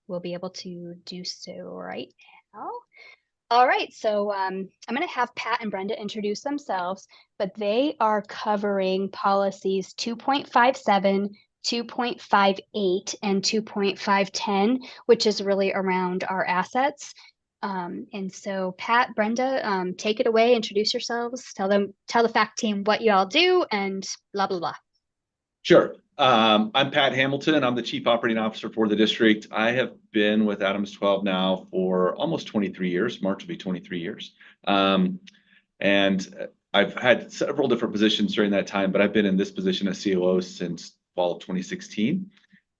we'll be able to do so right now. All right, so I'm going to have Pat and Brenda introduce themselves, but they are covering policies 2.57, 2.58, and 2.510, which is really around our assets. And so Pat, Brenda, take it away, introduce yourselves, tell the FAC team what you all do, and blah, blah, blah. Sure. I'm Pat Hamilton. I'm the Chief Operating Officer for the district. I have been with Adams 12 now for almost 23 years. March will be 23 years. And I've had several different positions during that time, but I've been in this position as COO since fall of 2016.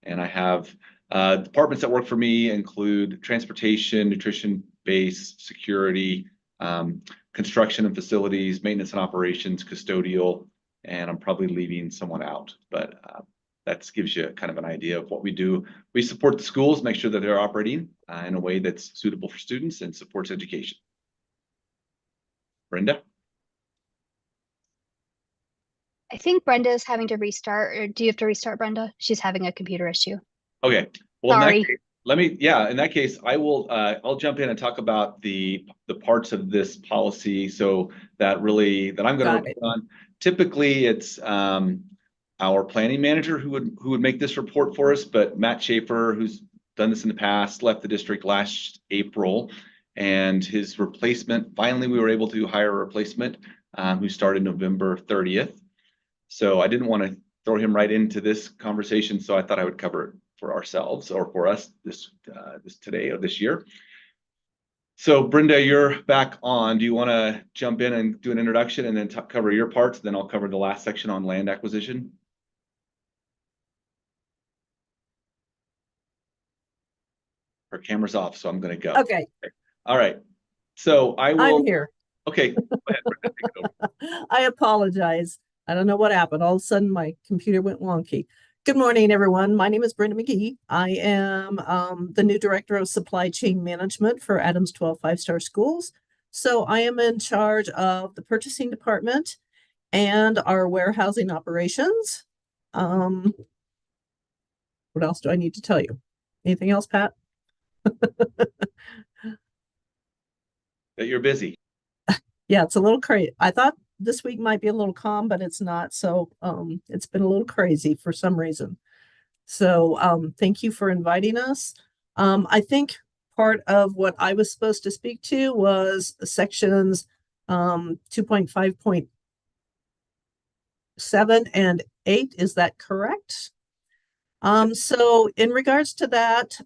And I have departments that work for me include transportation, nutrition, base, security, construction and facilities, maintenance and operations, custodial, and I'm probably leaving someone out, but that gives you kind of an idea of what we do. We support the schools, make sure that they're operating in a way that's suitable for students and supports education. Brenda? I think Brenda is having to restart, or do you have to restart, Brenda? She's having a computer issue. Okay. Well, sorry. In that case, I will, I'll jump in and talk about the parts of this policy that I'm going to report on. Typically, it's our planning manager who would make this report for us, but Matt Schaefer, who's done this in the past, left the district last April, and his replacement, finally we were able to hire a replacement who started November 30th. So I didn't want to throw him right into this conversation, so I thought I would cover it for ourselves or for us this today or this year. So Brenda, you're back on. Do you want to jump in and do an introduction and then cover your parts? Then I'll cover the last section on land acquisition. Her camera's off, so I'm going to go. Okay. All right. So I'm here. Okay. Go ahead, Brenda, take it over. I apologize. I don't know what happened. All of a sudden, my computer went wonky. Good morning, everyone. My name is Brenda McGee. I am the new Director of Supply Chain Management for Adams 12 5-star schools. So I am in charge of the purchasing department and our warehousing operations. What else do I need to tell you? Anything else, Pat? That you're busy. Yeah, it's a little crazy. I thought this week might be a little calm, but it's not. So it's been a little crazy for some reason. So thank you for inviting us. I think part of what I was supposed to speak to was sections 2.5.7 and 8. Is that correct? So in regards to that,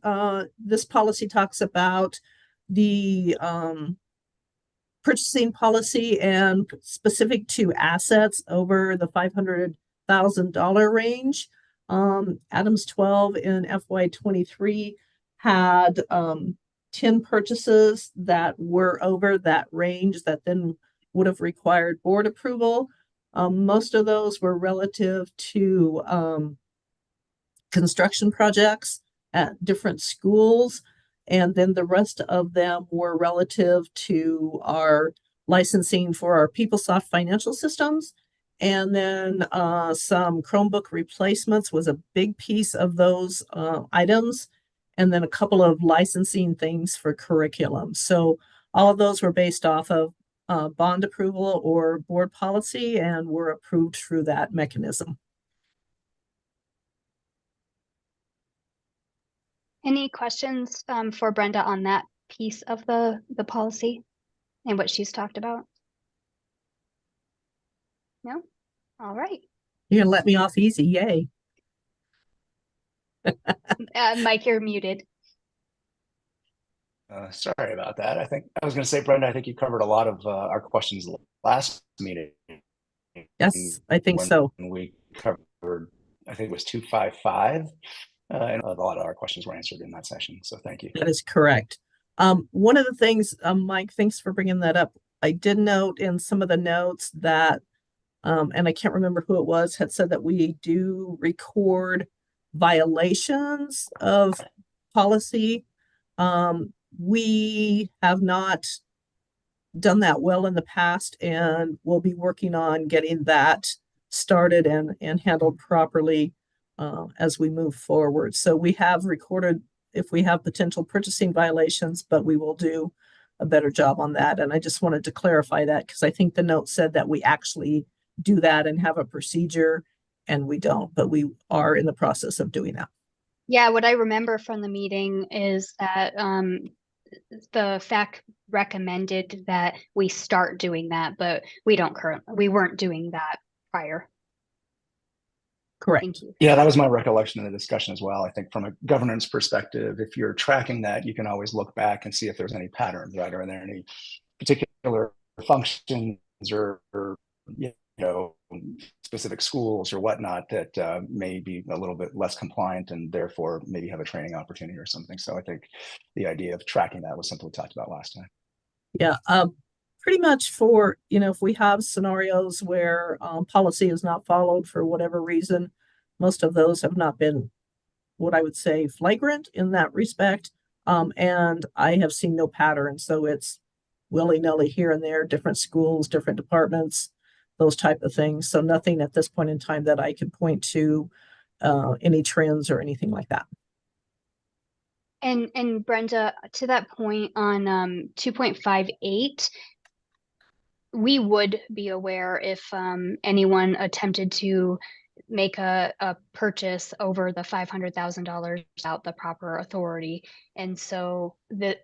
this policy talks about the purchasing policy and specific to assets over the $500,000 range. Adams 12 in FY23 had 10 purchases that were over that range that then would have required board approval. Most of those were relative to construction projects at different schools. And then the rest of them were relative to our licensing for our PeopleSoft financial systems. And then some Chromebook replacements was a big piece of those items. And then a couple of licensing things for curriculum. So all of those were based off of bond approval or board policy and were approved through that mechanism. Any questions for Brenda on that piece of the policy and what she's talked about? No? All right. You're going to let me off easy. Yay. Mike, you're muted. Sorry about that. I was going to say, Brenda, I think you covered a lot of our questions last meeting. Yes, I think so. We covered, I think it was 255. And a lot of our questions were answered in that session. So thank you. That is correct. One of the things, Mike, thanks for bringing that up. I did note in some of the notes that, and I can't remember who it was, had said that we do record violations of policy. We have not done that well in the past, and we'll be working on getting that started and handled properly as we move forward. So we have recorded if we have potential purchasing violations, but we will do a better job on that. And I just wanted to clarify that because I think the note said that we actually do that and have a procedure, and we don't, but we are in the process of doing that. Yeah, what I remember from the meeting is that the FAC recommended that we start doing that, but we weren't doing that prior. Correct. Thank you. Yeah, that was my recollection in the discussion as well. I think from a governance perspective, if you're tracking that, you can always look back and see if there's any patterns, right? Are there any particular functions or you know, specific schools or whatnot that may be a little bit less compliant and therefore maybe have a training opportunity or something. So I think the idea of tracking that was something we talked about last time. Yeah, pretty much for, if we have scenarios where policy is not followed for whatever reason, most of those have not been what I would say flagrant in that respect. And I have seen no pattern. So it's willy-nilly here and there, different schools, different departments, those type of things. So nothing at this point in time that I could point to any trends or anything like that. And Brenda, to that point on 2.58, we would be aware if anyone attempted to make a purchase over the $500,000 without the proper authority. And so that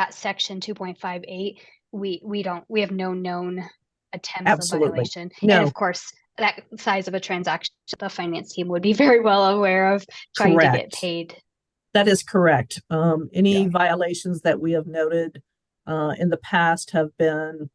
section 2.58, we have no known attempts Absolutely. of violation. No. And of course, that size of a transaction, the finance team would be very well aware of trying to get paid. That is correct. Any violations that we have noted in the past have been,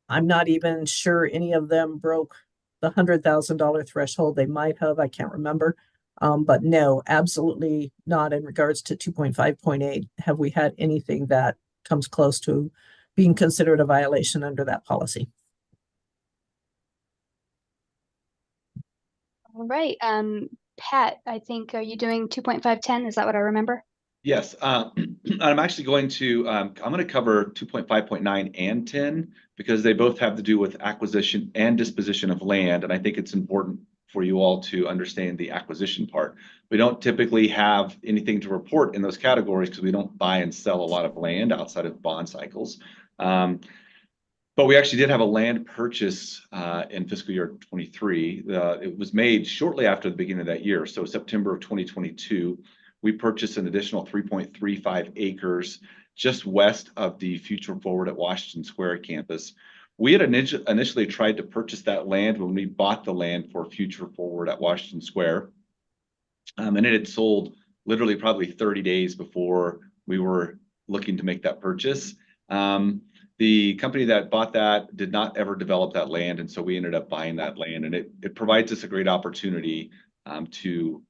I'm not even sure any of them broke the $100,000 threshold. They might have, I can't remember. But no, absolutely not in regards to 2.5.8 have we had anything that comes close to being considered a violation under that policy. All right. Pat, I think, are you doing 2.510? Is that what I remember? Yes. I'm actually going to, I'm going to cover 2.5.9 and 10 because they both have to do with acquisition and disposition of land. And I think it's important for you all to understand the acquisition part. We don't typically have anything to report in those categories because we don't buy and sell a lot of land outside of bond cycles. But we actually did have a land purchase in fiscal year 23. It was made shortly after the beginning of that year. So September of 2022, we purchased an additional 3.35 acres just west of the Future Forward at Washington Square campus. We had initially tried to purchase that land when we bought the land for Future Forward at Washington Square. And it had sold literally probably 30 days before we were looking to make that purchase. The company that bought that did not ever develop that land, and so we ended up buying that land, and it provides us a great opportunity to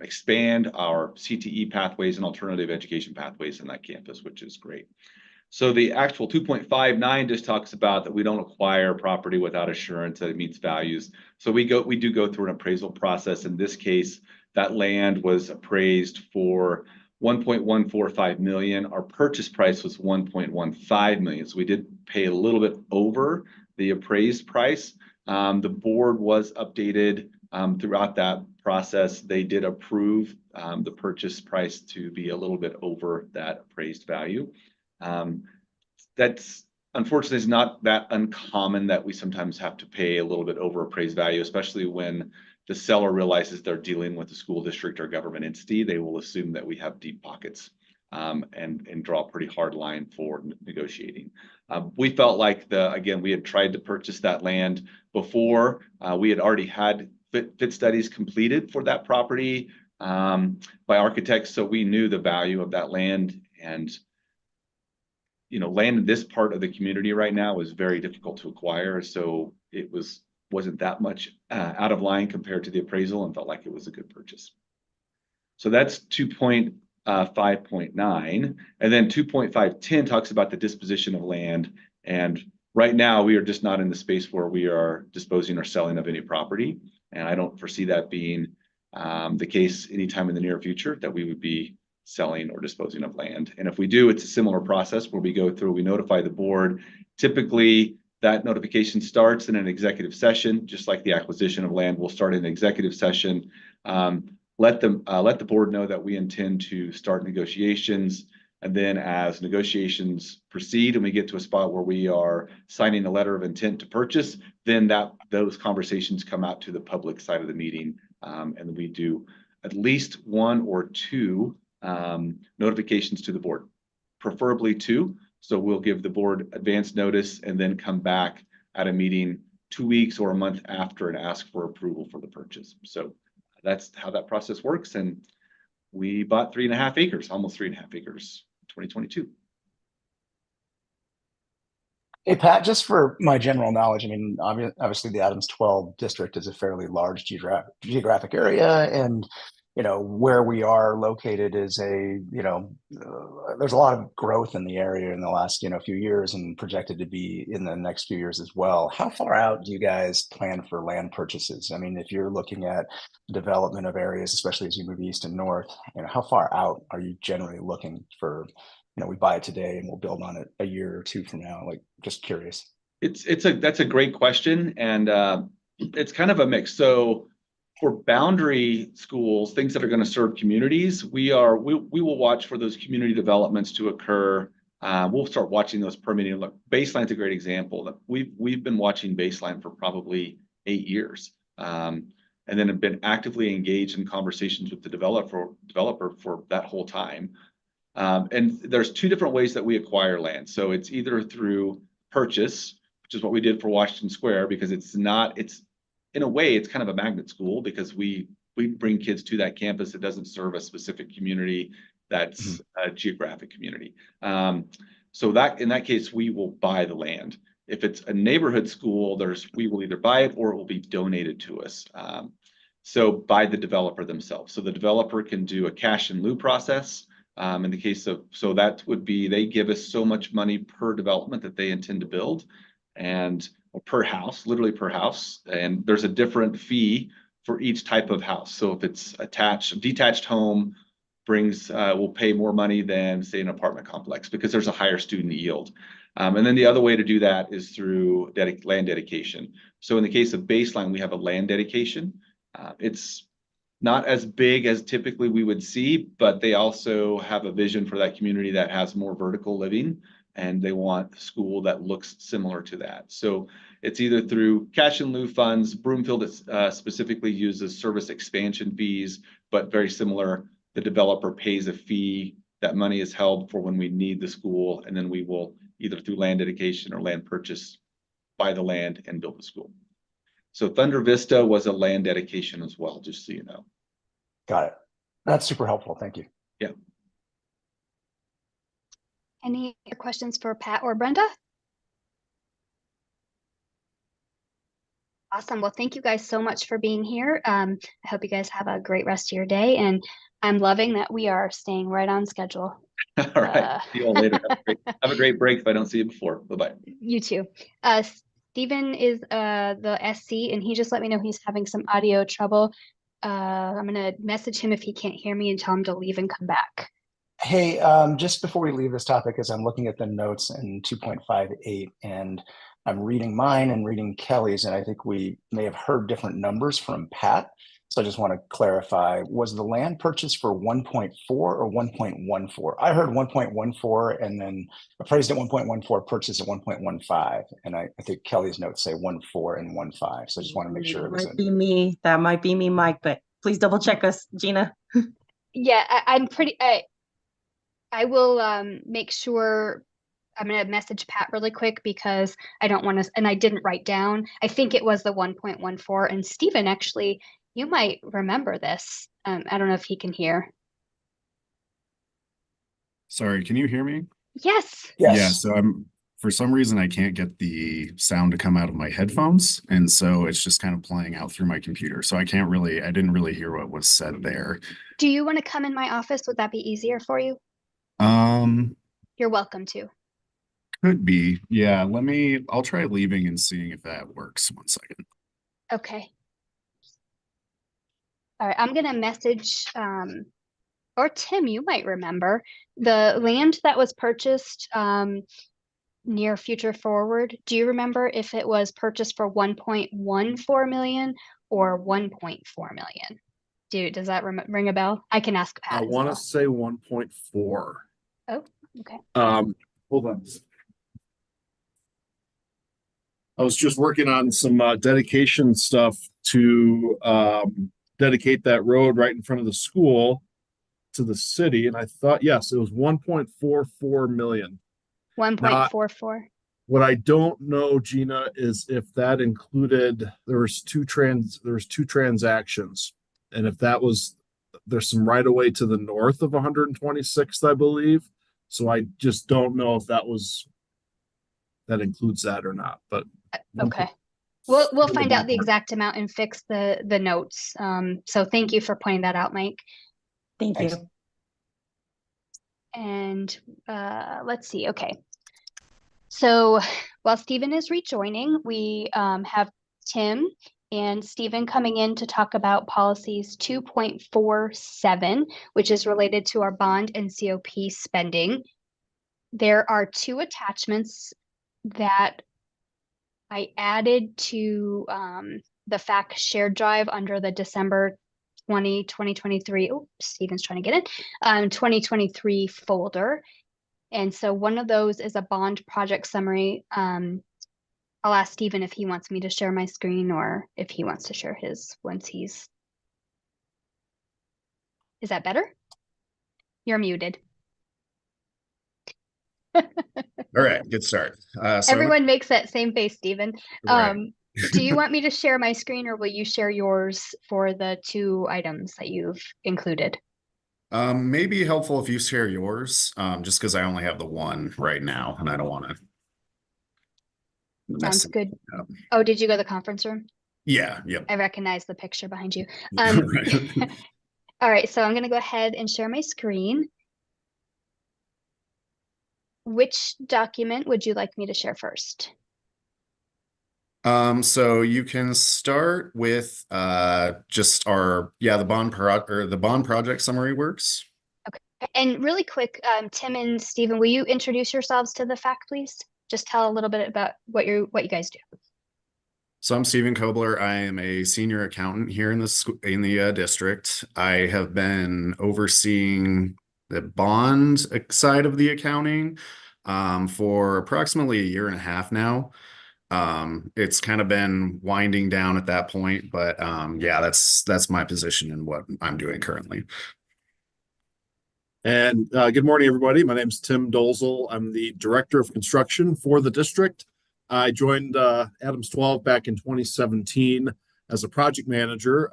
expand our CTE pathways and alternative education pathways in that campus, which is great. So the actual 2.59 just talks about that we don't acquire property without assurance that it meets values. So we do go through an appraisal process. In this case, that land was appraised for $1.145 million. Our purchase price was $1.15 million. So we did pay a little bit over the appraised price. The board was updated throughout that process. They did approve the purchase price to be a little bit over that appraised value. That's unfortunately is not that uncommon that we sometimes have to pay a little bit over appraised value, especially when the seller realizes they're dealing with a school district or government entity. They will assume that we have deep pockets and draw a pretty hard line for negotiating. We felt like again, we had tried to purchase that land before. We had already had fit studies completed for that property by architects, so we knew the value of that land. And land in this part of the community right now is very difficult to acquire, so it wasn't that much out of line compared to the appraisal, and felt like it was a good purchase. So that's 2.5.9, and then 2.510 talks about the disposition of land. And right now we are just not in the space where we are disposing or selling of any property, and I don't foresee that being the case anytime in the near future, that we would be selling or disposing of land. And if we do, it's a similar process where we go through, we notify the board. Typically, that notification starts in an executive session, just like the acquisition of land will start in an executive session. let the board know that we intend to start negotiations. And then as negotiations proceed and we get to a spot where we are signing a letter of intent to purchase, then those conversations come out to the public side of the meeting. And we do at least 1 or 2 notifications to the board, preferably 2. So we'll give the board advance notice and then come back at a meeting 2 weeks or a month after and ask for approval for the purchase. So that's how that process works. And we bought 3.5 acres, almost 3.5 acres in 2022. Hey, Pat, just for my general knowledge, I mean, obviously the Adams 12 district is a fairly large geographic area, and where we are located is there's a lot of growth in the area in the last few years, and projected to be in the next few years as well. How far out do you guys plan for land purchases? I mean, if you're looking at development of areas, especially as you move east and north, how far out are you generally looking for? We buy it today and we'll build on it a year or 2 from now. Like, just curious. That's a great question, and it's kind of a mix. So for boundary schools, things that are going to serve communities, we will watch for those community developments to occur. We'll start watching those permitting. Look, Baseline's a great example. We've been watching Baseline for probably 8 years, and then have been actively engaged in conversations with the developer for that whole time. And there's 2 different ways that we acquire land. So it's either through purchase, which is what we did for Washington Square, because it's in a way, it's kind of a magnet school because we bring kids to that campus. It doesn't serve a specific community that's a geographic community. So that in that case, we will buy the land. If it's a neighborhood school, we will either buy it or it will be donated to us. So by the developer themselves. So the developer can do a cash in lieu process. In the case of, so that would be, they give us so much money per development that they intend to build, and or per house, literally per house. And there's a different fee for each type of house. So if it's detached home will pay more money than say an apartment complex because there's a higher student yield. And then the other way to do that is through land dedication. So in the case of Baseline, we have a land dedication. It's not as big as typically we would see, but they also have a vision for that community that has more vertical living, and they want a school that looks similar to that. So it's either through cash in lieu funds. Broomfield specifically uses service expansion fees, but very similar. The developer pays a fee. That money is held for when we need the school, and then we will either through land dedication or land purchase buy the land and build the school. So Thunder Vista was a land dedication as well, just so you know. Got it. That's super helpful. Thank you. Yeah. Any other questions for Pat or Brenda? Awesome. Well, thank you guys so much for being here. I hope you guys have a great rest of your day, and I'm loving that we are staying right on schedule. All right. See you all later. Have a great break if I don't see you before. Bye-bye. You too. Stephen is the SC, and he just let me know he's having some audio trouble. I'm going to message him if he can't hear me and tell him to leave and come back. Hey, just before we leave this topic, as I'm looking at the notes in 2.58, and I'm reading mine and reading Kelly's, and I think we may have heard different numbers from Pat. So I just want to clarify, was the land purchase for 1.4 or 1.14? I heard 1.14 and then appraised at 1.14, purchased at 1.15. And I think Kelly's notes say 1.4 and 1.5. So I just want to make sure it was be me. That might be me, Mike, but please double check us, Gina. Yeah, I will make sure. I'm going to message Pat really quick because I don't want to, and I didn't write down. I think it was the 1.14. And Stephen, actually, you might remember this. I don't know if he can hear. Sorry, can you hear me? Yes. Yeah, so for some reason I can't get the sound to come out of my headphones, and so it's just kind of playing out through my computer. So I didn't really hear what was said there. Do you want to come in my office? Would that be easier for you? You're welcome to. Could be. Yeah, I'll try leaving and seeing if that works. 1 second. Okay. All right, I'm gonna message, or Tim, you might remember, the land that was purchased near Future Forward. Do you remember if it was purchased for 1.14 million or 1.4 million? Does that ring a bell? I can ask Pat I as want to well. say 1.4. Oh, okay. Hold on. I was just working on some dedication stuff to dedicate that road right in front of the school to the city, and I thought, yes, it was 1.44 million. 1.44. What I don't know, Gina, is if that included there's two transactions, and if that was there's some right of way to the north of 126th, I believe. So I just don't know if that includes that or not. But Okay. We'll find out the exact amount and fix the notes. So thank you for pointing that out, Mike. Thank you. And let's see. Okay. So while Stephen is rejoining, we have Tim and Stephen coming in to talk about policies 2.47, which is related to our bond and COP spending. There are two attachments that I added to the FAC shared drive under the December 2023. Oh, Stephen's trying to get it. 2023 folder. And so one of those is a bond project summary. I'll ask Stephen if he wants me to share my screen or if he wants to share his once he's. Is that better? You're muted. All right, good start. Everyone makes that same face, Stephen. Right. Do you want me to share my screen or will you share yours for the two items that you've included? Maybe helpful if you share yours, just because I only have the one right now and I don't want to Sounds good. Oh, did you go to the conference room? Yeah, yep. I recognize the picture behind you. Right. All right, so I'm going to go ahead and share my screen. Which document would you like me to share first? So you can start with just the bond project summary works. Okay, and really quick, Tim and Stephen, will you introduce yourselves to the FAC, please? Just tell a little bit about what you guys do. So I'm Stephen Kobler. I am a senior accountant here in the district. I have been overseeing the bond side of the accounting for approximately a year and a half now. It's kind of been winding down at that point, but yeah, that's my position and what I'm doing currently. And good morning, everybody. My name is Tim Dolzel. I'm the Director of Construction for the district. I joined Adams 12 back in 2017 as a project manager,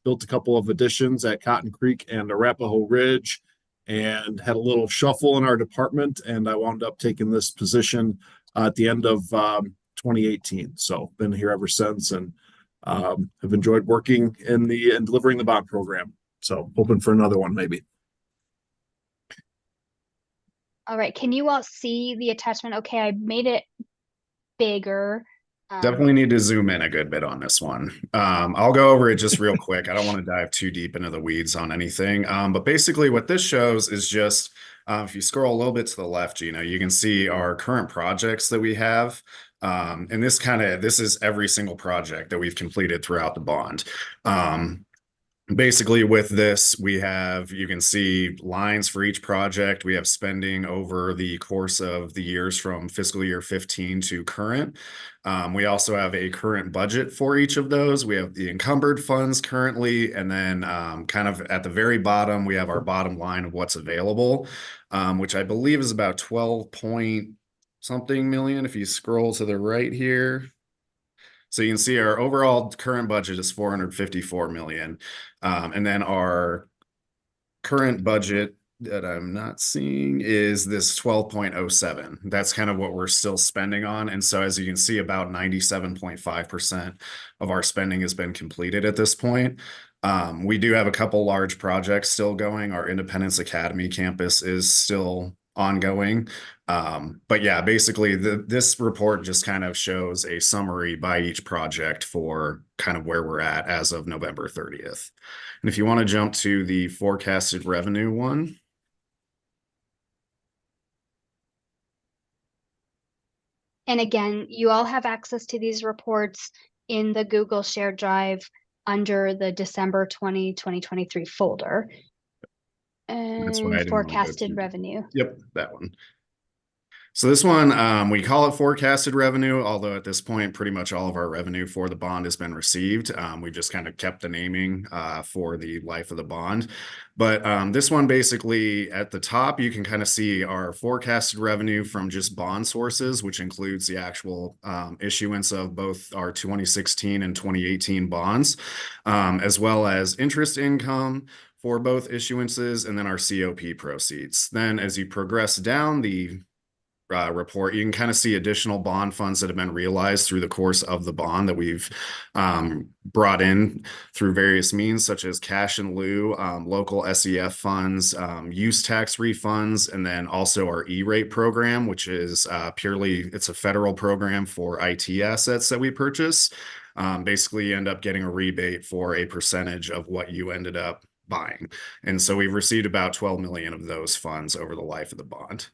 built a couple of additions at Cotton Creek and Arapahoe Ridge, and had a little shuffle in our department, and I wound up taking this position at the end of 2018. So been here ever since and have enjoyed working in delivering the bond program. So hoping for another one maybe. All right, can you all see the attachment? Okay, I made it bigger. Definitely need to zoom in a good bit on this one. I'll go over it just real quick. I don't want to dive too deep into the weeds on anything. But basically what this shows is just, if you scroll a little bit to the left, you can see our current projects that we have. And this is every single project that we've completed throughout the bond. Basically with this, you can see lines for each project. We have spending over the course of the years from fiscal year 15 to current. We also have a current budget for each of those. We have the encumbered funds currently, and then kind of at the very bottom, we have our bottom line of what's available, which I believe is about 12 point something million. If you scroll to the right here. So you can see our overall current budget is 454 million. And then our current budget that I'm not seeing is this 12.07. That's kind of what we're still spending on. And so as you can see, about 97.5% of our spending has been completed at this point. We do have a couple large projects still going. Our Independence Academy campus is still ongoing. But yeah, basically this report just kind of shows a summary by each project for kind of where we're at as of November 30th. And if you want to jump to the forecasted revenue one. And again, you all have access to these reports in the Google Shared Drive. under the December 2023 folder. That's why I And didn't want to go forecasted through. revenue. Yep, that one. So this one, we call it forecasted revenue, although at this point, pretty much all of our revenue for the bond has been received. We just kind of kept the naming for the life of the bond. But this one, basically at the top, you can kind of see our forecasted revenue from just bond sources, which includes the actual issuance of both our 2016 and 2018 bonds, as well as interest income for both issuances, and then our COP proceeds. Then as you progress down the report, you can kind of see additional bond funds that have been realized through the course of the bond that we've brought in through various means, such as cash in lieu, local SEF funds, use tax refunds, and then also our E-rate program, which is it's a federal program for IT assets that we purchase. Basically, you end up getting a rebate for a percentage of what you ended up buying. And so we've received about 12 million of those funds over the life of the bond.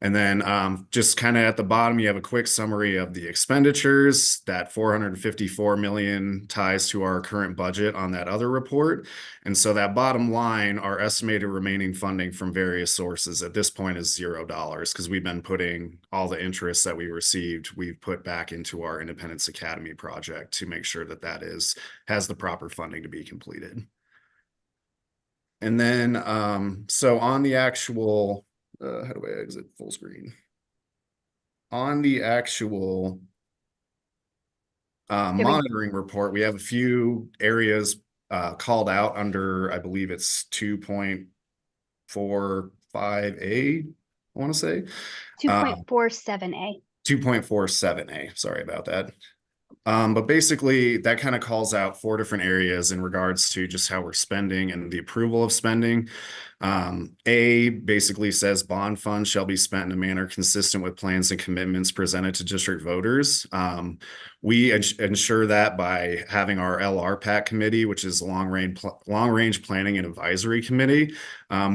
And then just kind of at the bottom, you have a quick summary of the expenditures. That 454 million ties to our current budget on that other report. And so that bottom line, our estimated remaining funding from various sources at this point is $0, because we've been putting all the interest that we received, we've put back into our Independence Academy project to make sure that has the proper funding to be completed. And then, so on the actual, how do I exit full screen? On the actual monitoring report, we have a few areas called out under, I believe it's 2.45A, I want to say. 2.47A. 2.47A, sorry about that. But basically, that kind of calls out 4 different areas in regards to just how we're spending and the approval of spending. A basically says bond funds shall be spent in a manner consistent with plans and commitments presented to district voters. We ensure that by having our LRPAC committee, which is long range planning and advisory committee.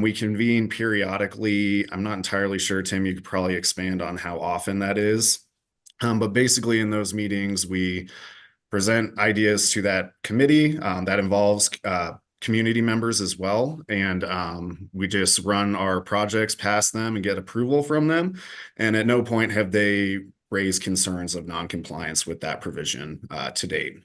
We convene periodically. I'm not entirely sure, Tim, you could probably expand on how often that is. But basically in those meetings, we present ideas to that committee that involves community members as well. And we just run our projects past them and get approval from them. And at no point have they raised concerns of noncompliance with that provision to date.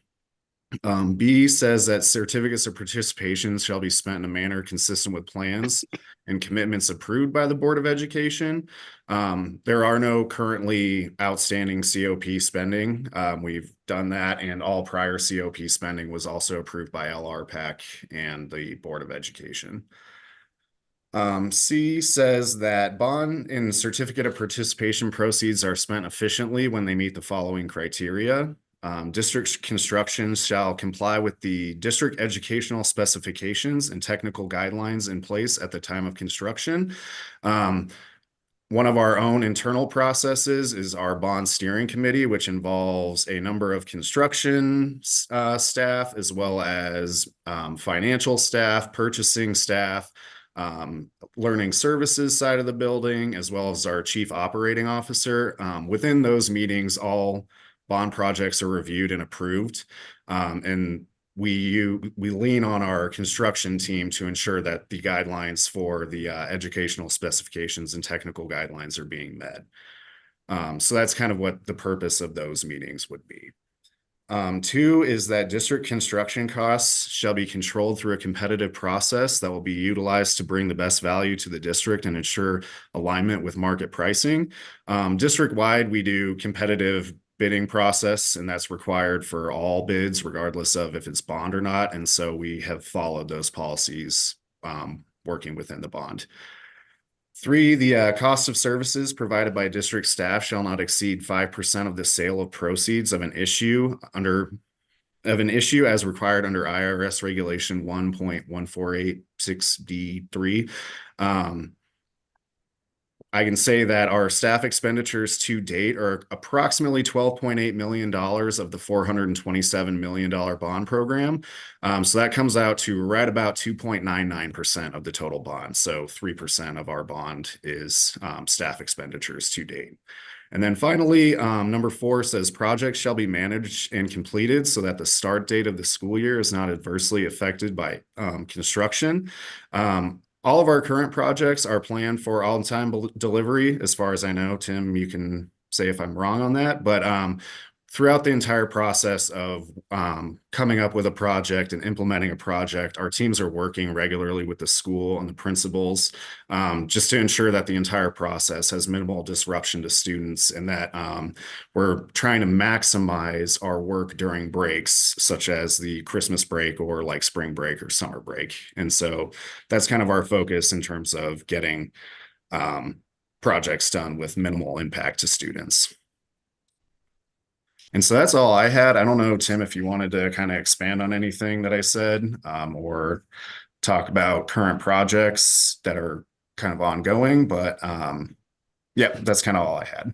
B says that certificates of participation shall be spent in a manner consistent with plans and commitments approved by the Board of Education. There are no currently outstanding COP spending. We've done that, and all prior COP spending was also approved by LRPAC and the Board of Education. C says that bond and certificate of participation proceeds are spent efficiently when they meet the following criteria. District construction shall comply with the district educational specifications and technical guidelines in place at the time of construction. One of our own internal processes is our bond steering committee, which involves a number of construction staff, as well as financial staff, purchasing staff, learning services side of the building, as well as our chief operating officer. Within those meetings, all bond projects are reviewed and approved. And we lean on our construction team to ensure that the guidelines for the educational specifications and technical guidelines are being met. So that's kind of what the purpose of those meetings would be. 2 is that district construction costs shall be controlled through a competitive process that will be utilized to bring the best value to the district and ensure alignment with market pricing. District-wide, we do competitive bidding process, and that's required for all bids, regardless of if it's bond or not. And so we have followed those policies working within the bond. 3, the cost of services provided by district staff shall not exceed 5% of the sale of proceeds of an issue as required under IRS Regulation 1.1486D3. I can say that our staff expenditures to date are approximately $12.8 million of the $427 million bond program. So that comes out to right about 2.99% of the total bond. So 3% of our bond is staff expenditures to date. And then finally, number 4 says projects shall be managed and completed so that the start date of the school year is not adversely affected by construction. All of our current projects are planned for on-time delivery. As far as I know, Tim, you can say if I'm wrong on that, but throughout the entire process of coming up with a project and implementing a project, our teams are working regularly with the school and the principals just to ensure that the entire process has minimal disruption to students and that we're trying to maximize our work during breaks, such as the Christmas break or like spring break or summer break. And so that's kind of our focus in terms of getting projects done with minimal impact to students. And so that's all I had. I don't know, Tim, if you wanted to kind of expand on anything that I said or talk about current projects that are kind of ongoing, but yeah, that's kind of all I had.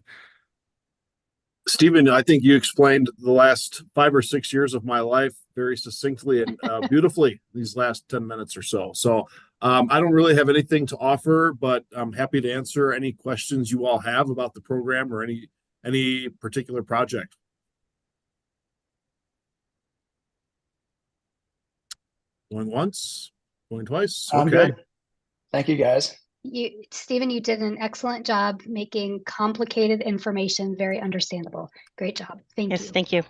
Stephen, I think you explained the last 5 or 6 years of my life very succinctly and beautifully these last 10 minutes or so. So I don't really have anything to offer, but I'm happy to answer any questions you all have about the program or any particular project. Going once, going twice. I'm Okay. good. Thank you, guys. Stephen, you did an excellent job making complicated information very understandable. Great job. Thank Yes, you. thank you.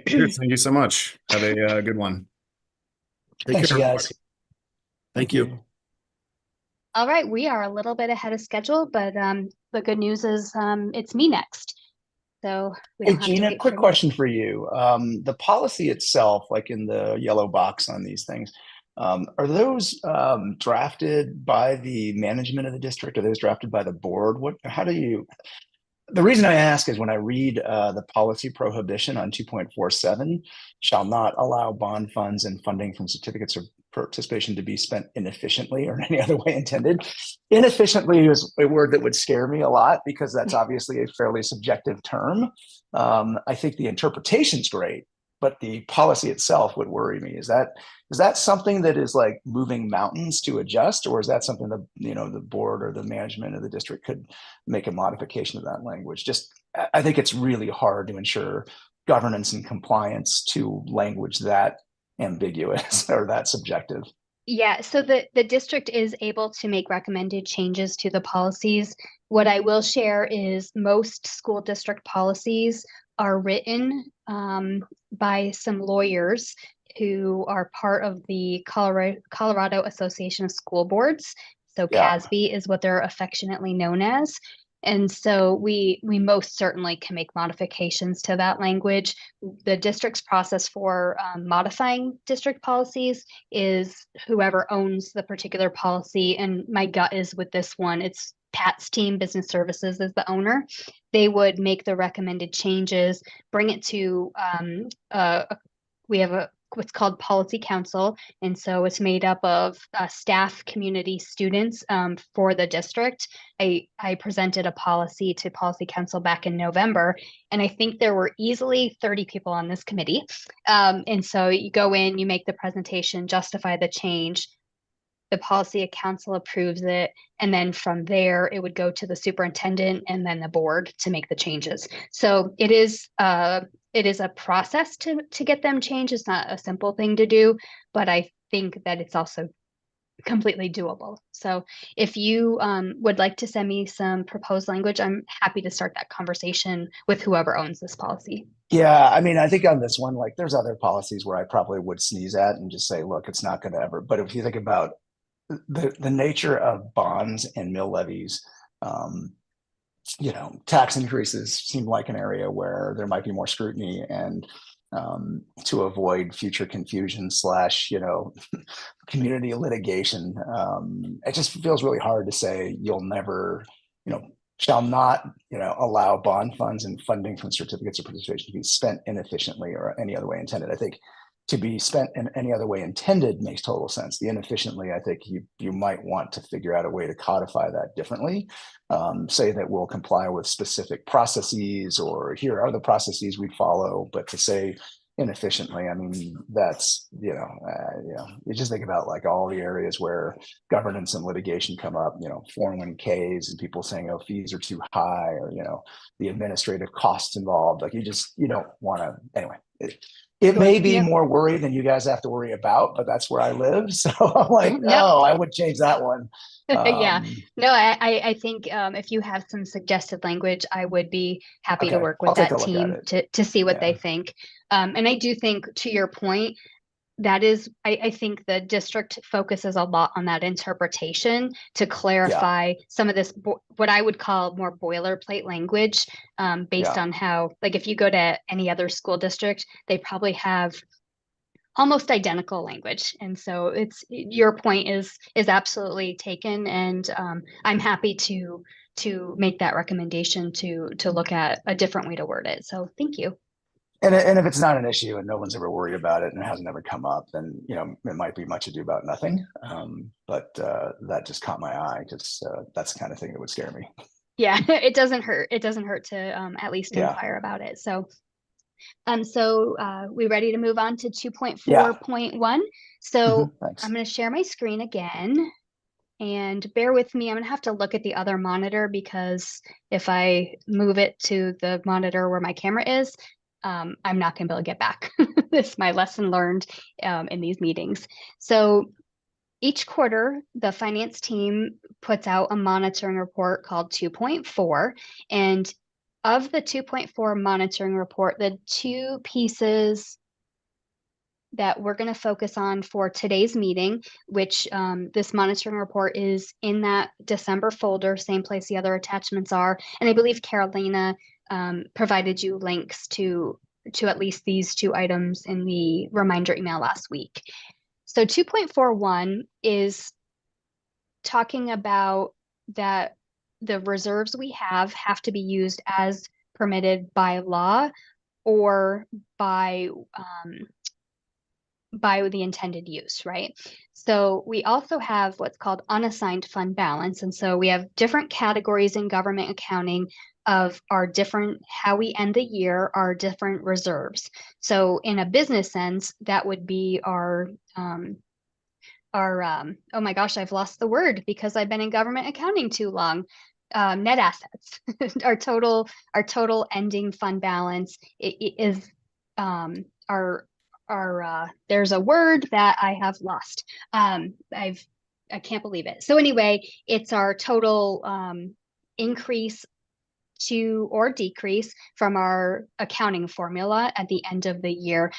Cheers. Thank you so much. Have a good one. Take Thanks, care, you everybody. guys. Thank you. All right, we are a little bit ahead of schedule, but the good news is it's me next. So we Hey, don't have to Gina, wait quick for me. question for you. The policy itself, like in the yellow box on these things, are those drafted by the management of the district? Are those drafted by the board? How do you? The reason I ask is when I read the policy prohibition on 2.47, shall not allow bond funds and funding from certificates of participation to be spent inefficiently or in any other way intended. Inefficiently is a word that would scare me a lot because that's obviously a fairly subjective term. I think the interpretation's great, but the policy itself would worry me. Is that something that is like moving mountains to adjust, or is that something that the board or the management of the district could make a modification of that language? Just I think it's really hard to ensure governance and compliance to language that ambiguous or that subjective. Yeah, so the district is able to make recommended changes to the policies. What I will share is most school district policies are written by some lawyers who are part of the Colorado Association of School Boards. So Yeah. CASB is what they're affectionately known as. And so we most certainly can make modifications to that language. The district's process for modifying district policies is whoever owns the particular policy. And my gut is with this one, it's Pat's team, Business Services is the owner. They would make the recommended changes, bring it to we have what's called Policy Council. And so it's made up of staff, community, students for the district. I presented a policy to Policy Council back in November, and I think there were easily 30 people on this committee. And so you go in, you make the presentation, justify the change. The Policy Council approves it, and then from there it would go to the superintendent and then the board to make the changes. So it is a process to get them changed. It's not a simple thing to do, but I think that it's also completely doable. So if you would like to send me some proposed language, I'm happy to start that conversation with whoever owns this policy. Yeah, I mean, I think on this one, like there's other policies where I probably would sneeze at and just say, look, it's not going to ever. But if you think about the nature of bonds and mill levies, tax increases seem like an area where there might be more scrutiny, and to avoid future confusion / community litigation, it just feels really hard to say you'll never, shall not, allow bond funds and funding from certificates of participation to be spent inefficiently or any other way intended. I think to be spent in any other way intended makes total sense. The inefficiently, I think you might want to figure out a way to codify that differently. Say that we'll comply with specific processes, or here are the processes we follow. But to say, inefficiently. I mean, that's, you just think about like all the areas where governance and litigation come up, 401ks and people saying, oh, fees are too high, or, the administrative costs involved. Like you don't want to, anyway, it may be more worry than you guys have to worry about, but that's where I live. So I'm like, no, I would change that one. Yeah, no, I think if you have some suggested language, I would be happy to work with that team to see what they think. And I do think, to your point, that is, I think the district focuses a lot on that interpretation to clarify some of this, what I would call more boilerplate language, based on how, like, if you go to any other school district, they probably have almost identical language. And so it's, your point is absolutely taken. And I'm happy to make that recommendation to look at a different way to word it. So thank you. And if it's not an issue and no one's ever worried about it and it hasn't ever come up, then, it might be much ado about nothing. But that just caught my eye, because that's the kind of thing that would scare me. Yeah, it doesn't hurt. It doesn't hurt to at least inquire about it. So we ready to move on to 2.4.1? So I'm going to share my screen again, and bear with me. I'm going to have to look at the other monitor, because if I move it to the monitor where my camera is, I'm not going to be able to get back. This is my lesson learned in these meetings. So each quarter, the finance team puts out a monitoring report called 2.4. And of the 2.4 monitoring report, the two pieces that we're going to focus on for today's meeting, which this monitoring report is in that December folder, same place the other attachments are. And I believe Carolina provided you links to at least these two items in the reminder email last week. So 2.41 is talking about that the reserves we have to be used as permitted by law or by the intended use, right? So we also have what's called unassigned fund balance. And so we have different categories in government accounting of our different, how we end the year, our different reserves. So in a business sense, that would be our oh my gosh, I've lost the word because I've been in government accounting too long. Net assets, our total ending fund balance is there's a word that I have lost. I can't believe it. So anyway, it's our total increase to or decrease from our accounting formula at the end of the year.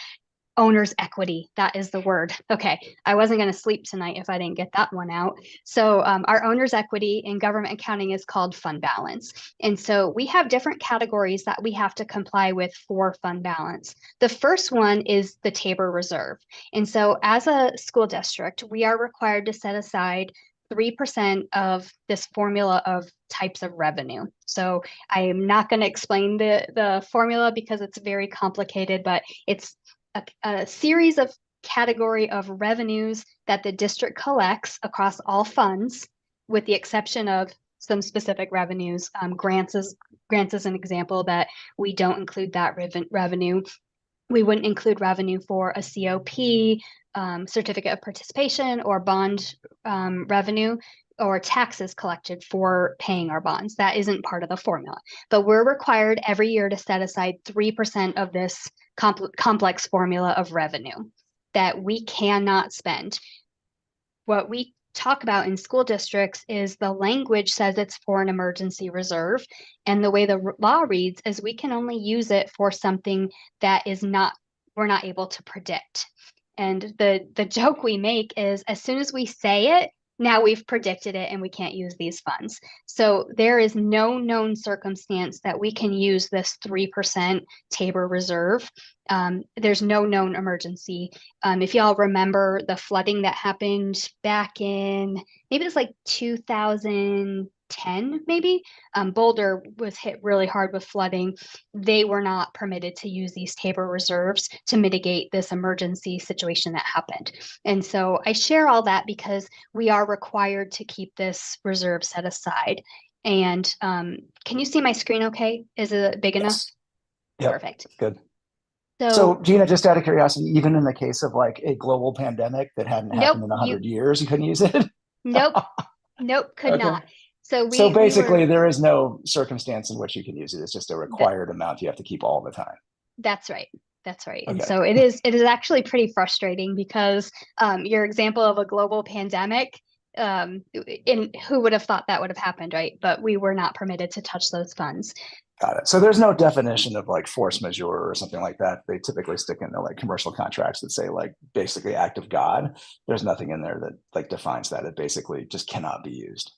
Owner's equity, that is the word. Okay, I wasn't going to sleep tonight if I didn't get that one out. So our owner's equity in government accounting is called fund balance. And so we have different categories that we have to comply with for fund balance. The first one is the Tabor Reserve. And so as a school district, we are required to set aside 3% of this formula of types of revenue. So I am not going to explain the formula because it's very complicated, but it's a series of category of revenues that the district collects across all funds, with the exception of some specific revenues. Grants is an example that we don't include that revenue. We wouldn't include revenue for a COP, certificate of participation, or bond revenue, or taxes collected for paying our bonds. That isn't part of the formula. But we're required every year to set aside 3% of this complex formula of revenue that we cannot spend. What we talk about in school districts is the language says it's for an emergency reserve. And the way the law reads is we can only use it for something that we're not able to predict. And the joke we make is, as soon as we say it, now we've predicted it and we can't use these funds. So there is no known circumstance that we can use this 3% Tabor Reserve. There's no known emergency. If y'all remember the flooding that happened back in, maybe it was like 2010, maybe, Boulder was hit really hard with flooding. They were not permitted to use these Tabor Reserves to mitigate this emergency situation that happened. And so I share all that because we are required to keep this reserve set aside. And can you see my screen okay? Is it big enough? Yep. Perfect. Good. So Gina, just out of curiosity, even in the case of like a global pandemic that hadn't nope, happened in 100 years, you couldn't use it? nope, nope, could Okay. not. So So we basically, were, there is no circumstance in which you can use it. It's just a required amount you have to keep all the time. that's right. That's right. And Okay. so it is actually pretty frustrating because your example of a global pandemic, in who would have thought that would have happened, right? But we were not permitted to touch those funds. Got it. So there's no definition of like force majeure or something like that. They typically stick into like commercial contracts that say like basically act of God. There's nothing in there that like defines that. It basically just cannot be used.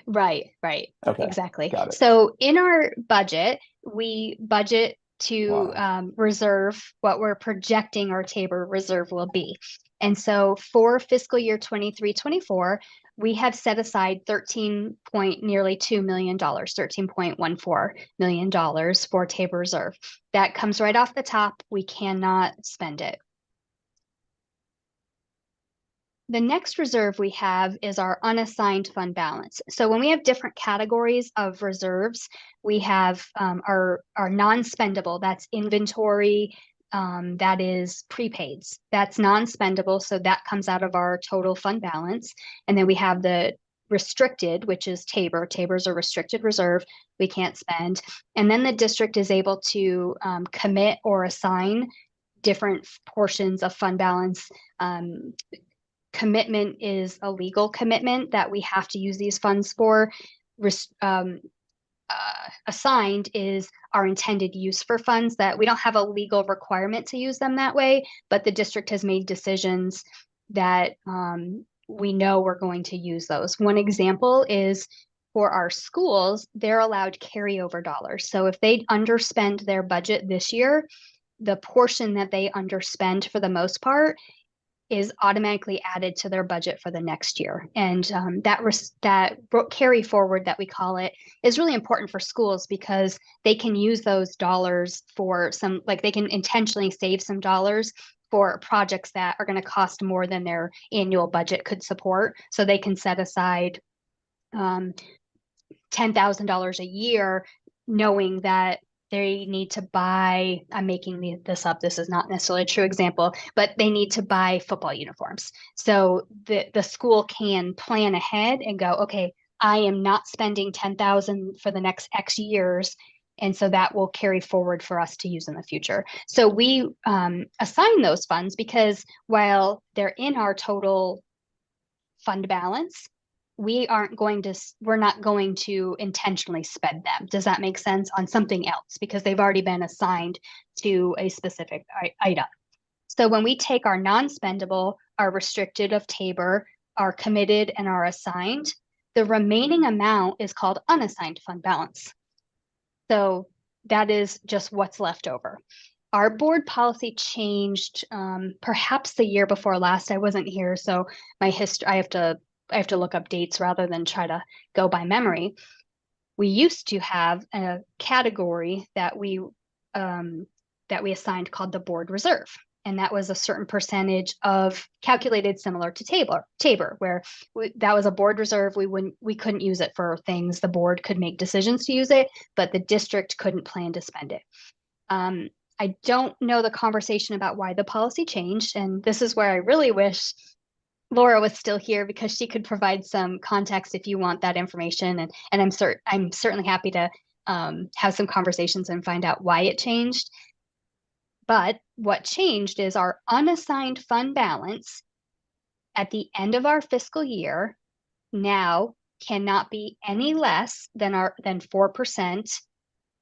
Right, Okay. exactly. Got it. So in our budget, we budget to Wow. reserve what we're projecting our Tabor reserve will be. And so for fiscal year 23-24, we have set aside nearly $2 million, $13.14 million for Tabor reserve. That comes right off the top. We cannot spend it. The next reserve we have is our unassigned fund balance. So when we have different categories of reserves, we have our non-spendable, that's inventory, that is prepaids. That's non-spendable, so that comes out of our total fund balance. And then we have the restricted, which is Tabor. Tabor's a restricted reserve. We can't spend. And then the district is able to commit or assign different portions of fund balance. Commitment is a legal commitment that we have to use these funds for. Assigned is our intended use for funds that we don't have a legal requirement to use them that way, but the district has made decisions that we know we're going to use those. One example is for our schools, they're allowed carryover dollars. So if they underspend their budget this year, the portion that they underspend for the most part is automatically added to their budget for the next year. And that carry forward that we call it is really important for schools because they can use those dollars for some, like they can intentionally save some dollars for projects that are going to cost more than their annual budget could support. So they can set aside $10,000 a year knowing that they need to buy, I'm making this up, this is not necessarily a true example, but they need to buy football uniforms. So the school can plan ahead and go, okay, I am not spending $10,000 for the next X years. And so that will carry forward for us to use in the future. So we assign those funds because while they're in our total fund balance, we're not going to intentionally spend them. Does that make sense? On something else because they've already been assigned to a specific item. So when we take our non-spendable, our restricted of Tabor, our committed and our assigned, the remaining amount is called unassigned fund balance. So that is just what's left over. Our board policy changed perhaps the year before last. I wasn't here, so my history, I have to look up dates rather than try to go by memory. We used to have a category that we assigned called the board reserve. And that was a certain percentage of calculated similar to Tabor, where that was a board reserve. We couldn't use it for things. The board could make decisions to use it, but the district couldn't plan to spend it. I don't know the conversation about why the policy changed. And this is where I really wish Laura was still here because she could provide some context if you want that information. And I'm certainly happy to have some conversations and find out why it changed. But what changed is our unassigned fund balance at the end of our fiscal year now cannot be any less than 4%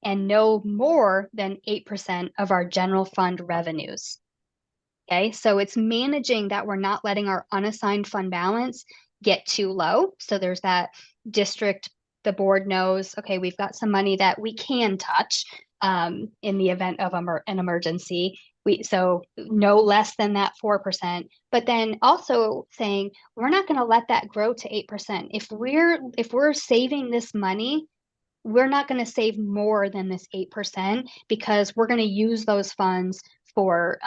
and no more than 8% of our general fund revenues. Okay, so it's managing that we're not letting our unassigned fund balance get too low. So there's that district, the board knows, okay, we've got some money that we can touch in the event of an emergency. So no less than that 4%, but then also saying we're not going to let that grow to 8%. If we're saving this money, we're not going to save more than this 8% because we're going to use those funds for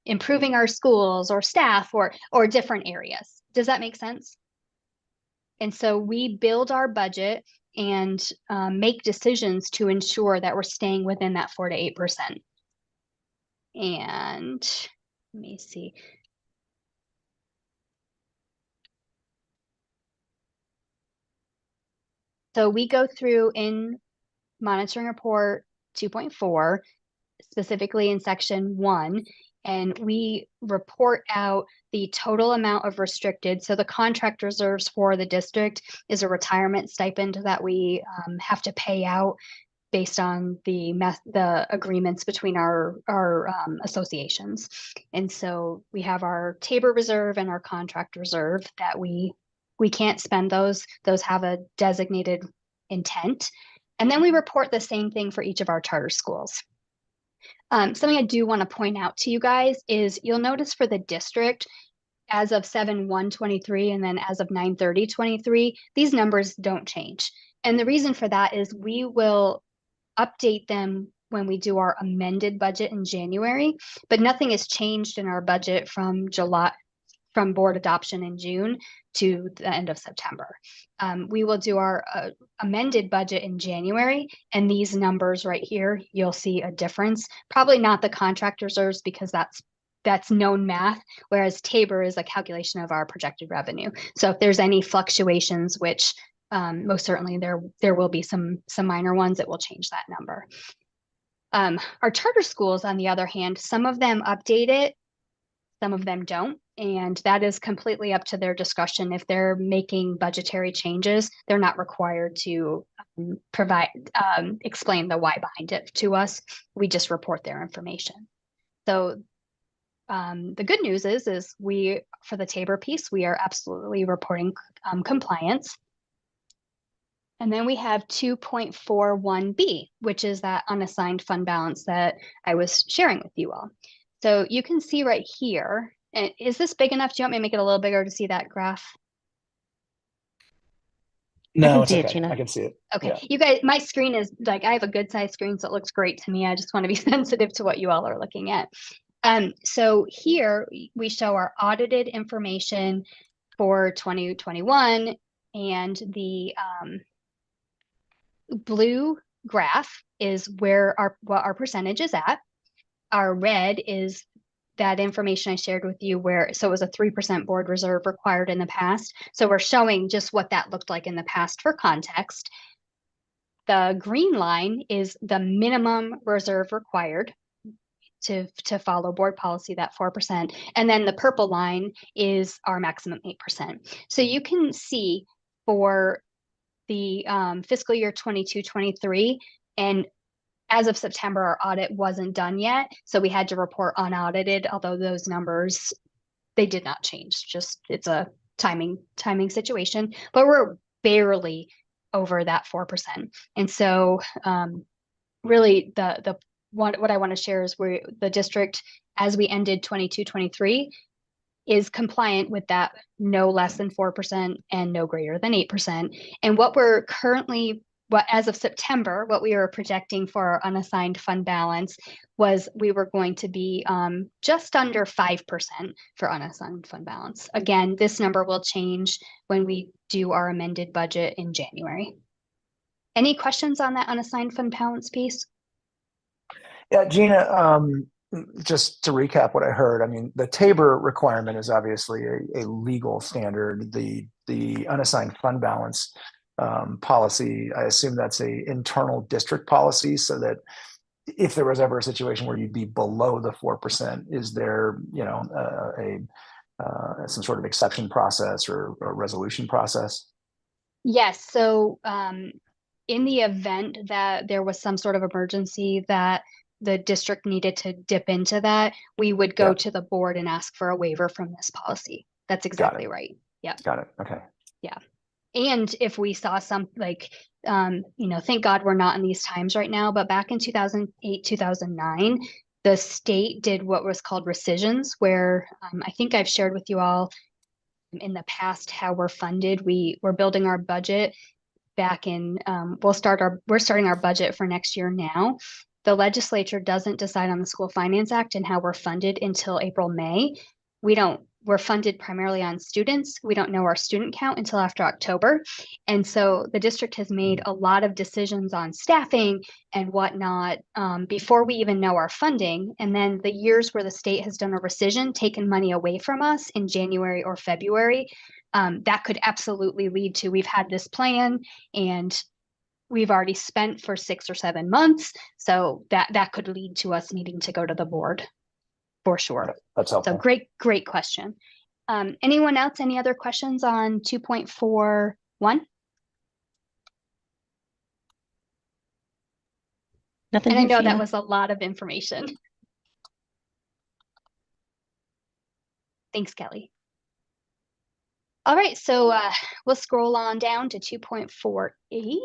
improving our schools or staff or different areas. Does that make sense? And so we build our budget and make decisions to ensure that we're staying within that 4 to 8%. And let me see. So we go through in monitoring report 2.4, specifically in section 1, and we report out the total amount of restricted. So the contract reserves for the district is a retirement stipend that we have to pay out based on the agreements between our associations. And so we have our Tabor reserve and our contract reserve that we can't spend those. Those have a designated intent. And then we report the same thing for each of our charter schools. Something I do want to point out to you guys is you'll notice for the district, as of 7/1/23 and then as of 9/30/23, these numbers don't change. And the reason for that is we will update them when we do our amended budget in January, but nothing has changed in our budget from board adoption in June to the end of September. We will do our amended budget in January, and these numbers right here, you'll see a difference. Probably not the contract reserves because that's known math, whereas Tabor is a calculation of our projected revenue. So if there's any fluctuations, which most certainly there will be some minor ones, that will change that number. Our charter schools, on the other hand, some of them update it, some of them don't, and that is completely up to their discretion. If they're making budgetary changes, they're not required to explain the why behind it to us. We just report their information. So the good news is we, for the Tabor piece, we are absolutely reporting compliance. And then we have 2.41B, which is that unassigned fund balance that I was sharing with you all. So you can see right here, and is this big enough? Do you want me to make it a little bigger to see that graph? No, it's okay. I can see it. Okay, Yeah. you guys, my screen is like, I have a good size screen, so it looks great to me. I just want to be sensitive to what you all are looking at. So here we show our audited information for 2021, and the blue graph is where what our percentage is at. Our red is that information I shared with you so it was a 3% board reserve required in the past. So we're showing just what that looked like in the past for context. The green line is the minimum reserve required to follow board policy, that 4%. And then the purple line is our maximum 8%. So you can see for the fiscal year 22-23, and as of September, our audit wasn't done yet. So we had to report unaudited, although those numbers, they did not change. Just it's a timing situation, but we're barely over that 4%. And so really what I want to share is where the district, as we ended 22-23, is compliant with that no less than 4% and no greater than 8%. And what we're currently, as of September, what we were projecting for our unassigned fund balance was we were going to be just under 5% for unassigned fund balance. Again, this number will change when we do our amended budget in January. Any questions on that unassigned fund balance piece? Yeah, Gina, just to recap what I heard, I mean, the Tabor requirement is obviously a legal standard. The unassigned fund balance policy, I assume that's a internal district policy, so that if there was ever a situation where you'd be below the 4%, is there, some sort of exception process or a resolution process? Yes. So in the event that there was some sort of emergency that the district needed to dip into that, we would go to the board and ask for a waiver from this policy. That's exactly right. Yeah. Got it. Okay. Yeah. And if we saw some thank God we're not in these times right now, but back in 2008, 2009, the state did what was called rescissions, where I think I've shared with you all in the past how we're funded. We're building our budget back in, we're starting our budget for next year now. The legislature doesn't decide on the School Finance Act and how we're funded until April, May. we're funded primarily on students. We don't know our student count until after October. And so the district has made a lot of decisions on staffing and whatnot before we even know our funding. And then the years where the state has done a rescission, taken money away from us in January or February, that could absolutely lead to, we've had this plan and we've already spent for 6 or 7 months. So that could lead to us needing to go to the board for sure. That's helpful. So great question. Anyone else, any other questions on 2.41? Nothing And I here, know that Sheena. was a lot of information. Thanks, Kelly. All right, so we'll scroll on down to 2.48.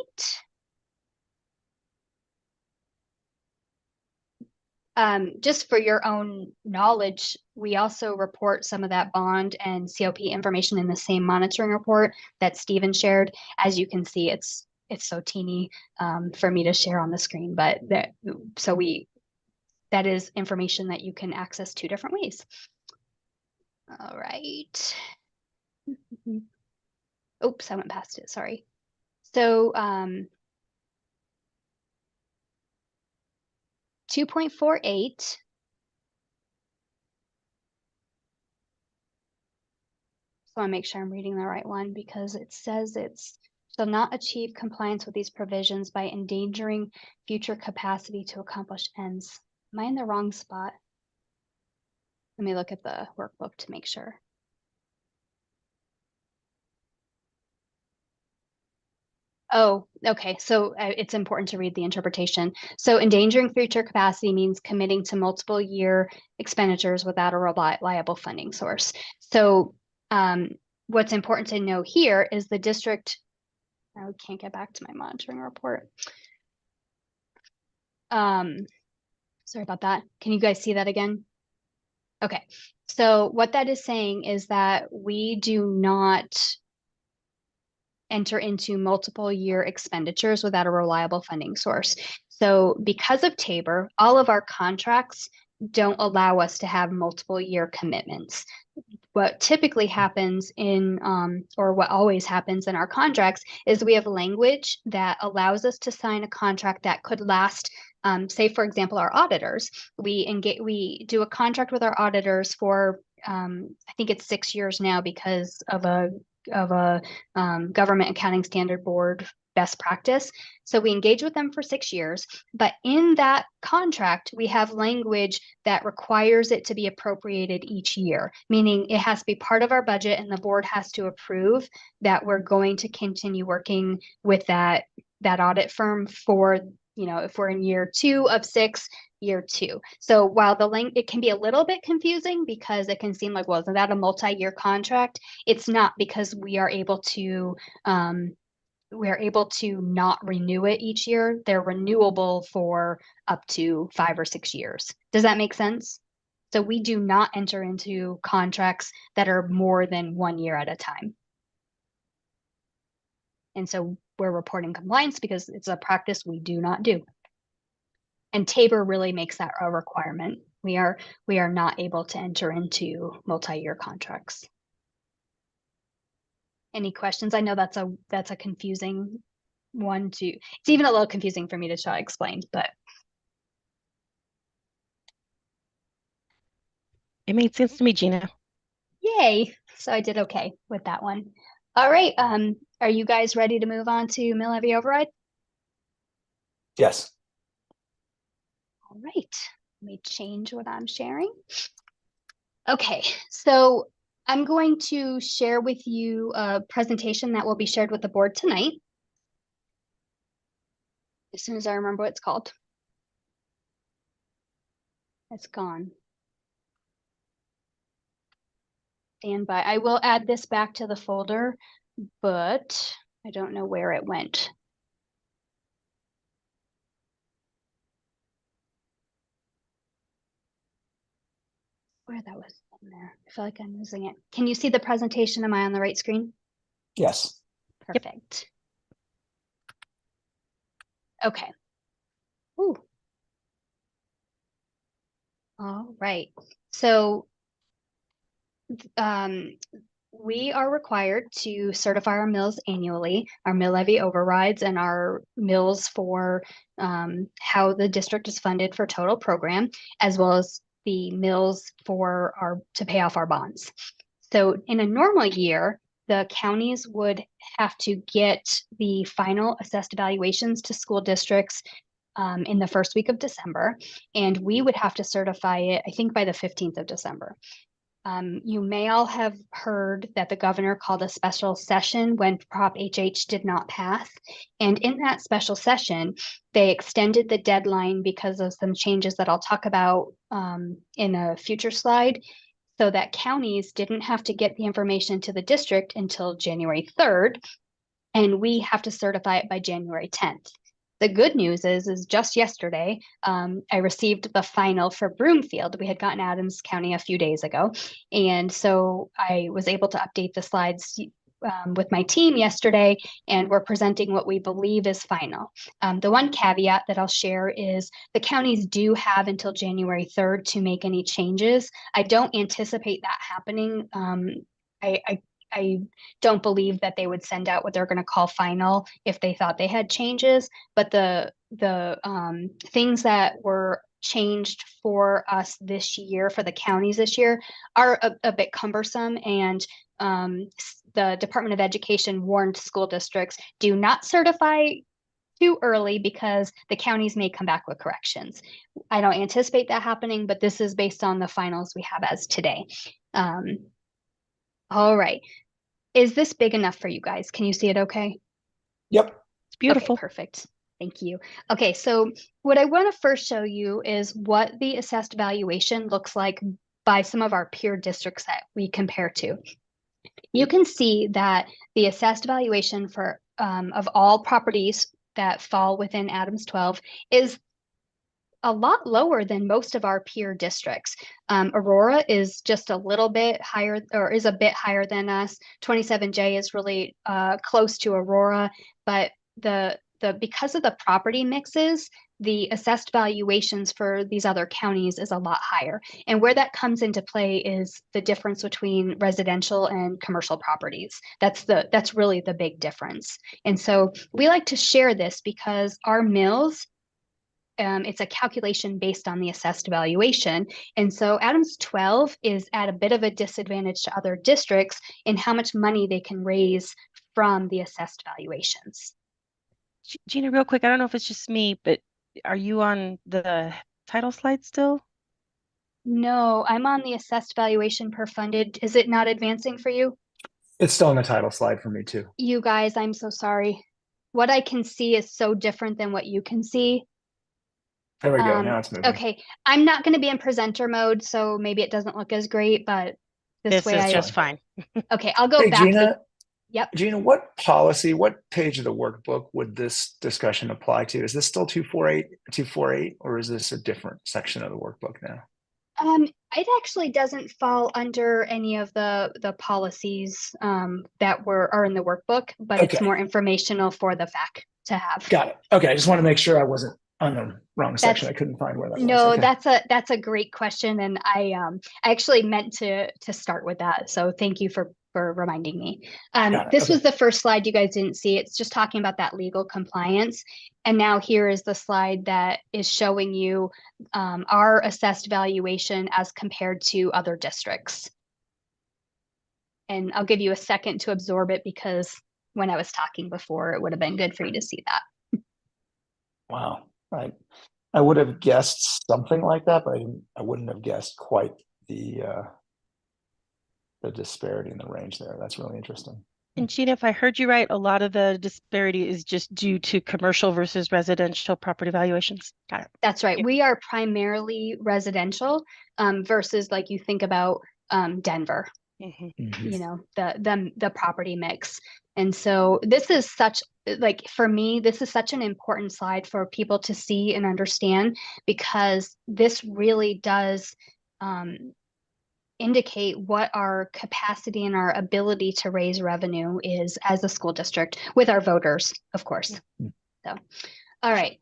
Just for your own knowledge, we also report some of that bond and COP information in the same monitoring report that Stephen shared. As you can see, it's so teeny for me to share on the screen, but that is information that you can access 2 different ways. All right. Oops, I went past it, sorry. So 2.48. So I want to make sure I'm reading the right one because it says it's shall not achieve compliance with these provisions by endangering future capacity to accomplish ends. Am I in the wrong spot? Let me look at the workbook to make sure. Oh, okay. So it's important to read the interpretation. So endangering future capacity means committing to multiple year expenditures without a reliable funding source. So what's important to know here is the district, I can't get back to my monitoring report. Sorry about that. Can you guys see that again? Okay. So what that is saying is that we do not enter into multiple year expenditures without a reliable funding source. So because of Tabor, all of our contracts don't allow us to have multiple year commitments. What typically happens in, or what always happens in our contracts is we have language that allows us to sign a contract that could last, say, for example, our auditors. We do a contract with our auditors for, I think it's 6 years now because of a government accounting standard board best practice. So we engage with them for 6 years, but in that contract, we have language that requires it to be appropriated each year, meaning it has to be part of our budget and the board has to approve that we're going to continue working with that audit firm for, if we're in year 2 of 6, year 2. So while it can be a little bit confusing because it can seem like, well, isn't that a multi-year contract? It's not, because we are able to not renew it each year. They're renewable for up to 5 or 6 years. Does that make sense? So we do not enter into contracts that are more than 1 year at a time. And so we're reporting compliance because it's a practice we do not do. And Tabor really makes that a requirement. We are not able to enter into multi-year contracts. Any questions? I know that's a confusing one to, it's even a little confusing for me to try to explain, but. It made sense to me, Gina. Yay. So I did okay with that one. All right. Are you guys ready to move on to mill levy override? Yes. All right. Let me change what I'm sharing. Okay, so I'm going to share with you a presentation that will be shared with the board tonight. As soon as I remember what it's called. It's gone. Stand by. I will add this back to the folder, but I don't know where it went. Where that was in there. I feel like I'm losing it. Can you see the presentation? Am I on the right screen? Yes. Perfect. Yep. Okay. Ooh. All right. So we are required to certify our mills annually, our mill levy overrides and our mills for how the district is funded for total program, as well as the mills for to pay off our bonds. So in a normal year, the counties would have to get the final assessed evaluations to school districts in the first week of December, and we would have to certify it, I think, by the 15th of December. You may all have heard that the governor called a special session when Prop HH did not pass. And in that special session, they extended the deadline because of some changes that I'll talk about in a future slide, so that counties didn't have to get the information to the district until January 3rd, and we have to certify it by January 10th. The good news is just yesterday, I received the final for Broomfield. We had gotten Adams County a few days ago. And so I was able to update the slides with my team yesterday, and we're presenting what we believe is final. The one caveat that I'll share is the counties do have until January 3rd to make any changes. I don't anticipate that happening. I don't believe that they would send out what they're going to call final if they thought they had changes, but the things that were changed for us this year, for the counties this year, are a bit cumbersome, and the Department of Education warned school districts, do not certify too early because the counties may come back with corrections. I don't anticipate that happening, but this is based on the finals we have as today. All right. Is this big enough for you guys? Can you see it okay? Yep. It's beautiful. Okay, perfect. Thank you. Okay, so what I want to first show you is what the assessed valuation looks like by some of our peer districts that we compare to. You can see that the assessed valuation for of all properties that fall within Adams 12 is a lot lower than most of our peer districts. Aurora is just a little bit higher, or is a bit higher than us. 27J is really close to Aurora, but because of the property mixes, the assessed valuations for these other counties is a lot higher. And where that comes into play is the difference between residential and commercial properties. That's really the big difference. And so we like to share this because our mills, it's a calculation based on the assessed valuation. And so Adams 12 is at a bit of a disadvantage to other districts in how much money they can raise from the assessed valuations. Gina, real quick, I don't know if it's just me, but are you on the title slide still? No, I'm on the assessed valuation per funded. Is it not advancing for you? It's still on the title slide for me too. You guys, I'm so sorry. What I can see is so different than what you can see. There we go. Now it's moving. Okay, I'm not going to be in presenter mode, so maybe it doesn't look as great, but this way is just fine. Okay, I'll go Hey, back. Gina. Yep. Gina, what policy, what page of the workbook would this discussion apply to? Is this still 248, or is this a different section of the workbook now? It actually doesn't fall under any of the policies that are in the workbook, but Okay. It's more informational for the FAC to have. Got it. Okay, I just want to make sure I wasn't on the wrong section. I couldn't find where that was. No, Okay. that's a great question, and I actually meant to start with that. So thank you for reminding me. This was the first slide you guys didn't see. It's just talking about that legal compliance. And now here is the slide that is showing you our assessed valuation as compared to other districts. And I'll give you a second to absorb it because when I was talking before, it would have been good for you to see that. Wow. I would have guessed something like that, but I wouldn't have guessed quite the disparity in the range there. That's really interesting. And Gina, if I heard you right, a lot of the disparity is just due to commercial versus residential property valuations. Got it. That's right. We are primarily residential versus like you think about Denver, you know, the property mix. And so this is such, like, for me, this is such an important slide for people to see and understand, because this really does indicate what our capacity and our ability to raise revenue is as a school district with our voters, of course. So, all right.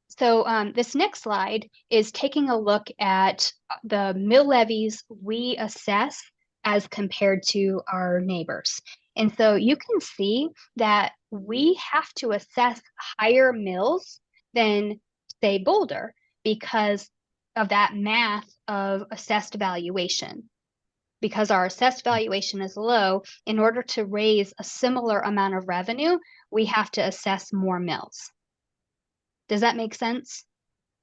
So this next slide is taking a look at the mill levies we assess as compared to our neighbors. And so you can see that we have to assess higher mills than, say, Boulder, because of that math of assessed valuation. Because our assessed valuation is low, in order to raise a similar amount of revenue, we have to assess more mills. Does that make sense?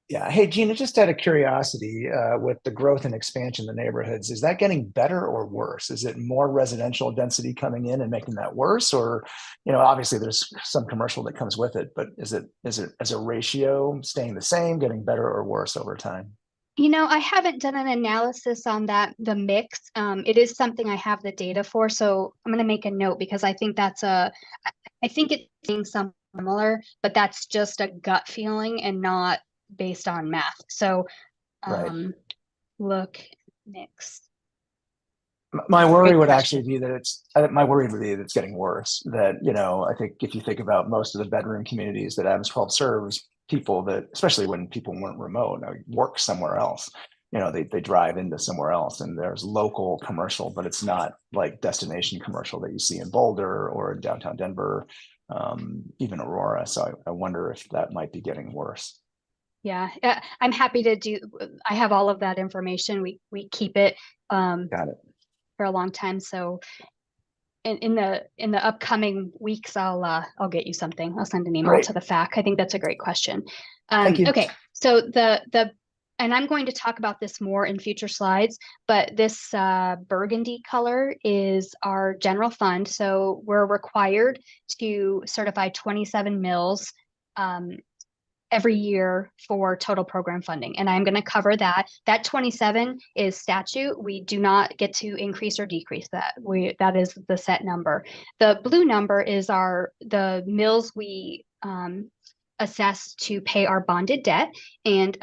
Yeah. Hey, Gina, just out of curiosity, with the growth and expansion in the neighborhoods, is that getting better or worse? Is it more residential density coming in and making that worse? Or, obviously there's some commercial that comes with it, but is it as a ratio staying the same, getting better or worse over time? I haven't done an analysis on that, the mix. It is something I have the data for, so I'm going to make a note because I think I think it's being something similar, but that's just a gut feeling and not based on math. So, Right. look, mix. My worry Good would question. actually be that it's getting worse. That, I think if you think about most of the bedroom communities that Adams 12 serves, people that, especially when people weren't remote, work somewhere else, they drive into somewhere else, and there's local commercial, but it's not like destination commercial that you see in Boulder or in downtown Denver, even Aurora. So I wonder if that might be getting worse. Yeah, I'm happy to do. I have all of that information. We keep it Got it. for a long time. So in the upcoming weeks, I'll get you something. I'll send an email Great. to the FAC. I think that's a great question. Thank you. Okay, so and I'm going to talk about this more in future slides, but this burgundy color is our general fund. So we're required to certify 27 mills every year for total program funding. And I'm going to cover that. That 27 is statute. We do not get to increase or decrease that. That is the set number. The blue number is the mills we assess to pay our bonded debt. And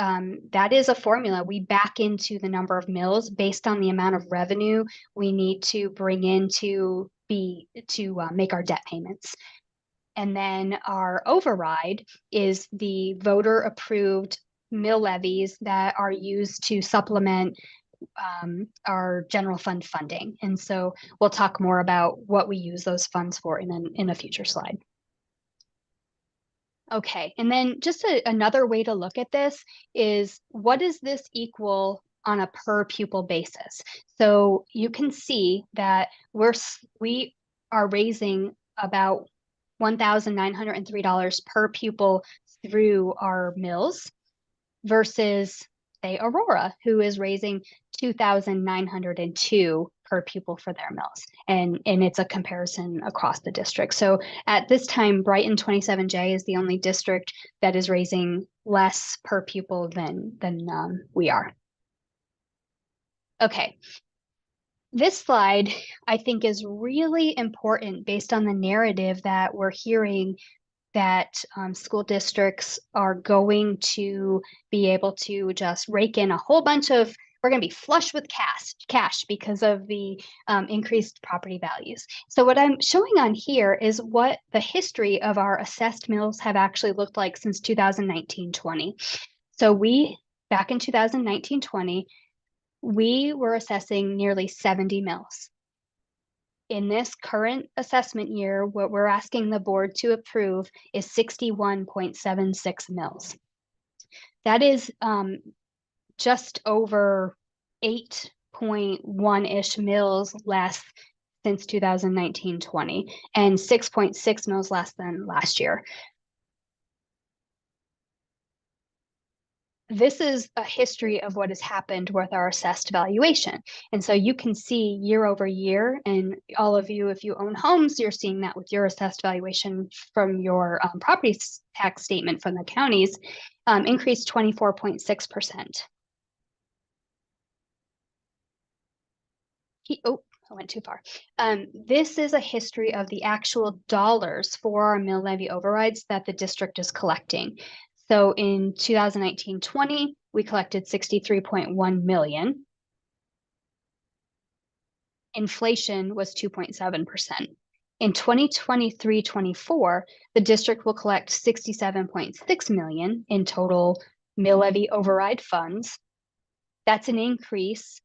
that is a formula. We back into the number of mills based on the amount of revenue we need to bring in to make our debt payments. And then our override is the voter approved mill levies that are used to supplement our general fund funding. And so we'll talk more about what we use those funds for in a future slide. Okay, and then just another way to look at this is, what does this equal on a per pupil basis? So you can see that we are raising about $1,903 per pupil through our mills versus, say, Aurora, who is raising $2,902 per pupil for their mills. And it's a comparison across the district. So at this time, Brighton 27J is the only district that is raising less per pupil than we are. Okay. This slide, I think, is really important based on the narrative that we're hearing that school districts are going to be able to just rake in a whole bunch of, we're going to be flush with cash because of the increased property values. So what I'm showing on here is what the history of our assessed mills have actually looked like since 2019-20. So back in 2019-20, we were assessing nearly 70 mills. In this current assessment year, what we're asking the board to approve is 61.76 mills. That is just over 8.1-ish mills less since 2019-20, and 6.6 mills less than last year. This is a history of what has happened with our assessed valuation. And so you can see year over year, and all of you, if you own homes, you're seeing that with your assessed valuation from your property tax statement from the counties, increased 24.6%. Oh, I went too far. This is a history of the actual dollars for our mill levy overrides that the district is collecting. So in 2019-20, we collected 63.1 million. Inflation was 2.7%. In 2023-24, the district will collect 67.6 million in total mill levy override funds. That's an increase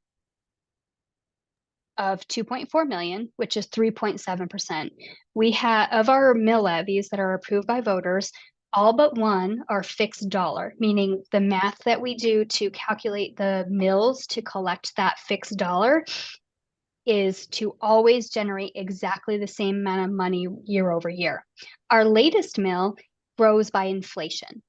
of 2.4 million, which is 3.7%. We have, of our mill levies that are approved by voters, all but one are fixed dollar, meaning the math that we do to calculate the mills to collect that fixed dollar is to always generate exactly the same amount of money year over year. Our latest mill grows by inflation.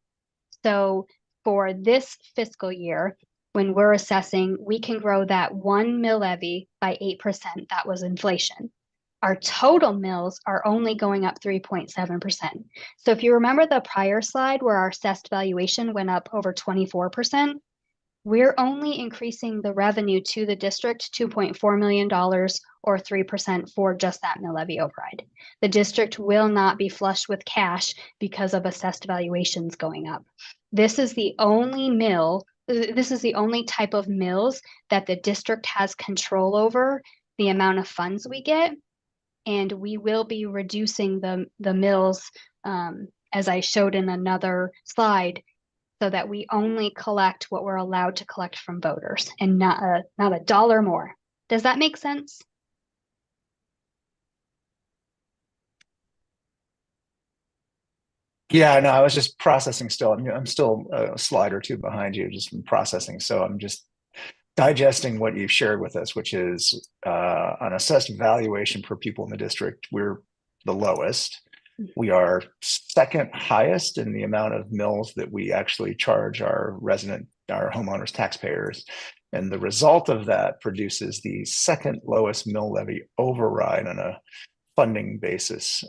So for this fiscal year, when we're assessing, we can grow that one mill levy by 8%. That was inflation. Our total mills are only going up 3.7%. So if you remember the prior slide where our assessed valuation went up over 24%, we're only increasing the revenue to the district $2.4 million or 3% for just that mill levy override. The district will not be flush with cash because of assessed valuations going up. This is the only type of mills that the district has control over the amount of funds we get. And we will be reducing the mills, as I showed in another slide, so that we only collect what we're allowed to collect from voters and not a dollar more. Does that make sense? Yeah, no, I was just processing still. I'm still a slide or two behind you, just in processing. So I'm just digesting what you've shared with us, which is an assessed valuation per pupil in the district. We're the lowest. We are second highest in the amount of mills that we actually charge our homeowners, taxpayers. And the result of that produces the second lowest mill levy override on a funding basis.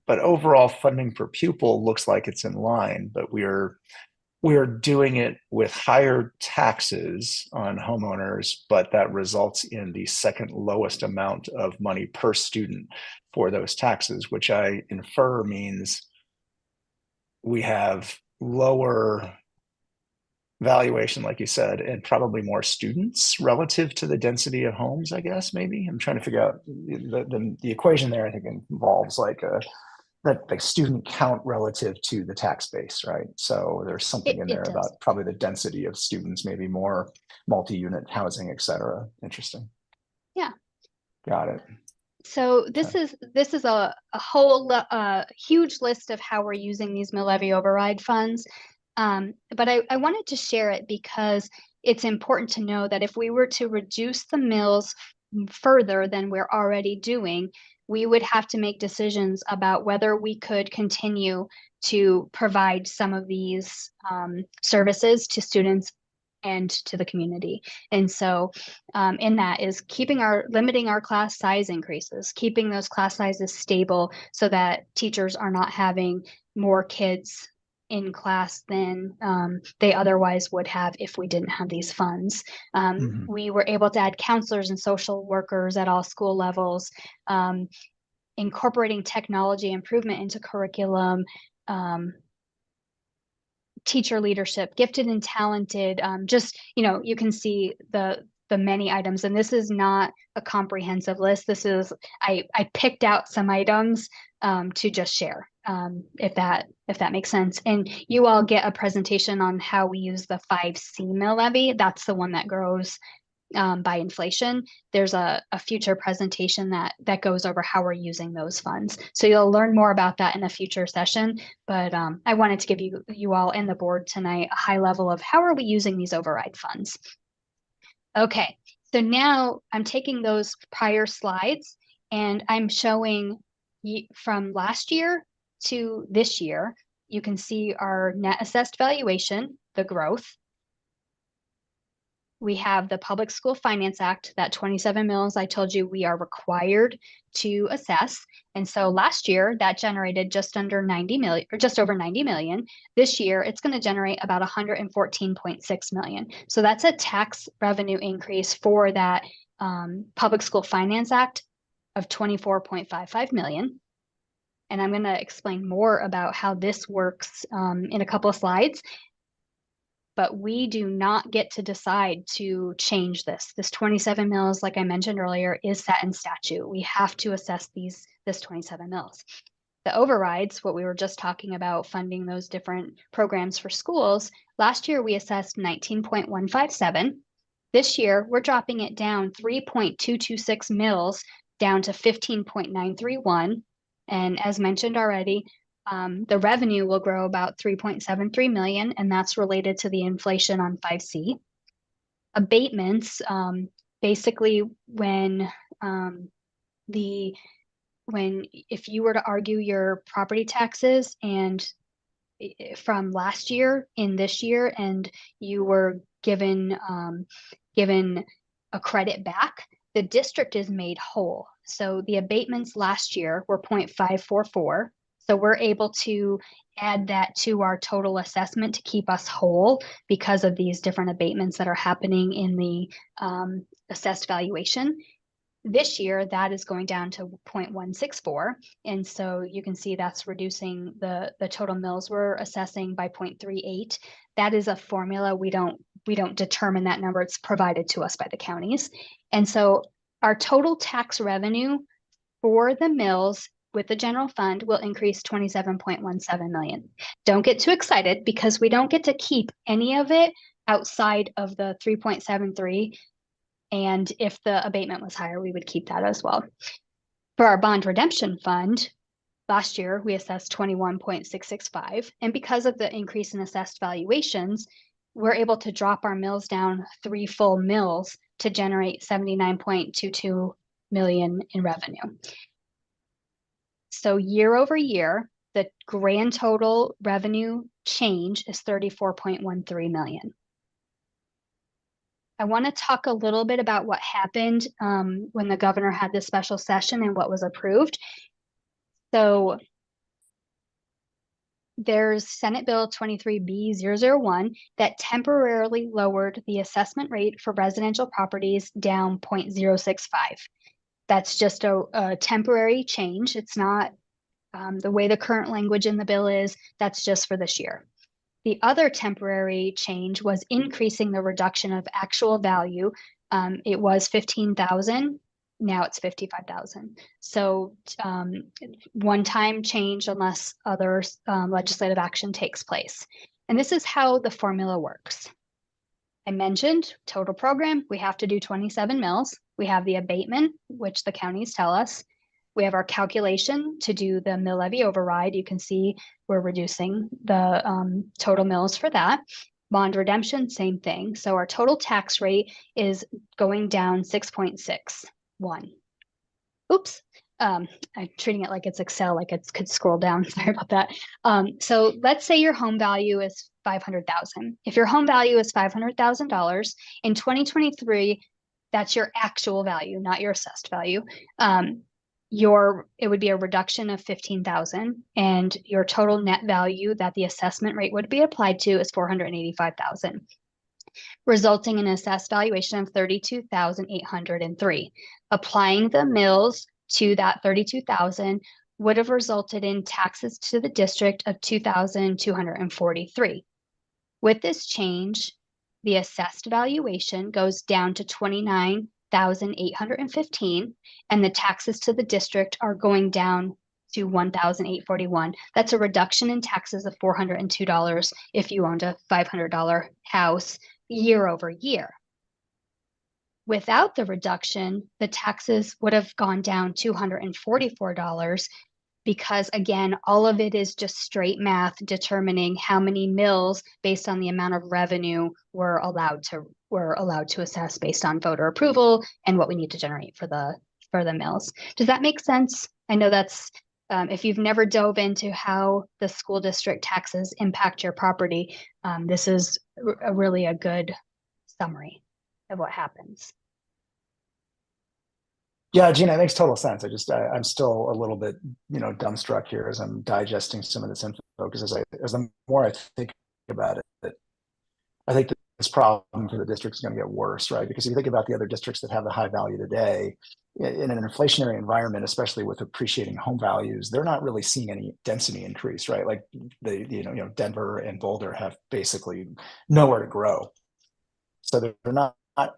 But overall funding per pupil looks like it's in line, but we're doing it with higher taxes on homeowners, but that results in the second lowest amount of money per student for those taxes, which I infer means we have lower valuation, like you said, and probably more students relative to the density of homes, I guess, maybe. I'm trying to figure out the equation there. I think involves like the student count relative to the tax base, right? So there's something in there about probably the density of students, maybe more multi-unit housing, et cetera. Interesting. Yeah. Got it. So this is a whole huge list of how we're using these mill levy override funds. But I wanted to share it because it's important to know that if we were to reduce the mills further than we're already doing, we would have to make decisions about whether we could continue to provide some of these services to students and to the community. And so in that is limiting our class size increases, keeping those class sizes stable so that teachers are not having more kids in class than they otherwise would have if we didn't have these funds. We were able to add counselors and social workers at all school levels, incorporating technology improvement into curriculum, teacher leadership, gifted and talented, you can see the many items, and this is not a comprehensive list. This is, I picked out some items to just share, if that makes sense. And you all get a presentation on how we use the 5C mill levy. That's the one that grows by inflation. There's a future presentation that goes over how we're using those funds. So you'll learn more about that in a future session. But I wanted to give you all and the board tonight a high level of how are we using these override funds. Okay, so now I'm taking those prior slides and I'm showing from last year to this year. You can see our net assessed valuation, the growth. We have the Public School Finance Act, that 27 mills I told you we are required to assess. And so last year that generated just under 90 million, or just over 90 million. This year it's going to generate about 114.6 million. So that's a tax revenue increase for that Public School Finance Act of 24.55 million. And I'm going to explain more about how this works in a couple of slides. But we do not get to decide to change this. This 27 mills, like I mentioned earlier, is set in statute. We have to assess this 27 mills. The overrides, what we were just talking about, funding those different programs for schools, last year we assessed 19.157. This year, we're dropping it down 3.226 mils down to 15.931. And as mentioned already, the revenue will grow about 3.73 million, and that's related to the inflation on 5C. Abatements, basically when if you were to argue your property taxes and from last year in this year, and you were given a credit back, the district is made whole. So the abatements last year were 0.544. So we're able to add that to our total assessment to keep us whole because of these different abatements that are happening in the assessed valuation. This year, that is going down to 0.164. And so you can see that's reducing the total mills we're assessing by 0.38. That is a formula. We don't determine that number. It's provided to us by the counties. And so our total tax revenue for the mills with the general fund will increase 27.17 million. Don't get too excited because we don't get to keep any of it outside of the 3.73. And if the abatement was higher, we would keep that as well. For our bond redemption fund, last year we assessed 21.665. And because of the increase in assessed valuations, we're able to drop our mills down 3 full mills to generate 79.22 million in revenue. So year over year, the grand total revenue change is 34.13 million. I want to talk a little bit about what happened when the governor had this special session and what was approved. So there's Senate Bill 23B001 that temporarily lowered the assessment rate for residential properties down 0.065. That's just a temporary change. It's not the way the current language in the bill is. That's just for this year. The other temporary change was increasing the reduction of actual value. It was 15,000. Now it's 55,000. So one-time change unless other legislative action takes place. And this is how the formula works. I mentioned total program, we have to do 27 mills. We have the abatement, which the counties tell us. We have our calculation to do the mill levy override. You can see we're reducing the total mills for that. Bond redemption, same thing. So our total tax rate is going down 6.61. Oops. I'm treating it like it's Excel, like it could scroll down. Sorry about that. So let's say your home value is $500,000. If your home value is $500,000 in 2023, that's your actual value, not your assessed value. It would be a reduction of 15,000, and your total net value that the assessment rate would be applied to is 485,000, resulting in an assessed valuation of 32,803. Applying the mills to that 32,000 would have resulted in taxes to the district of 2,243. With this change, the assessed valuation goes down to 29,815, and the taxes to the district are going down to 1,841. That's a reduction in taxes of $402 if you owned a $500 house year over year. Without the reduction, the taxes would have gone down $244 because, again, all of it is just straight math determining how many mills based on the amount of revenue we're allowed to assess based on voter approval and what we need to generate for the mills. Does that make sense? I know that's if you've never dove into how the school district taxes impact your property, this is really a good summary of what happens. Yeah, Gina, it makes total sense. I'm still a little bit, dumbstruck here as I'm digesting some of this info, because as the more I think about it, I think that this problem for the district is going to get worse, right? Because if you think about the other districts that have the high value today, in an inflationary environment, especially with appreciating home values, they're not really seeing any density increase, right? Like Denver and Boulder have basically nowhere to grow, so they're not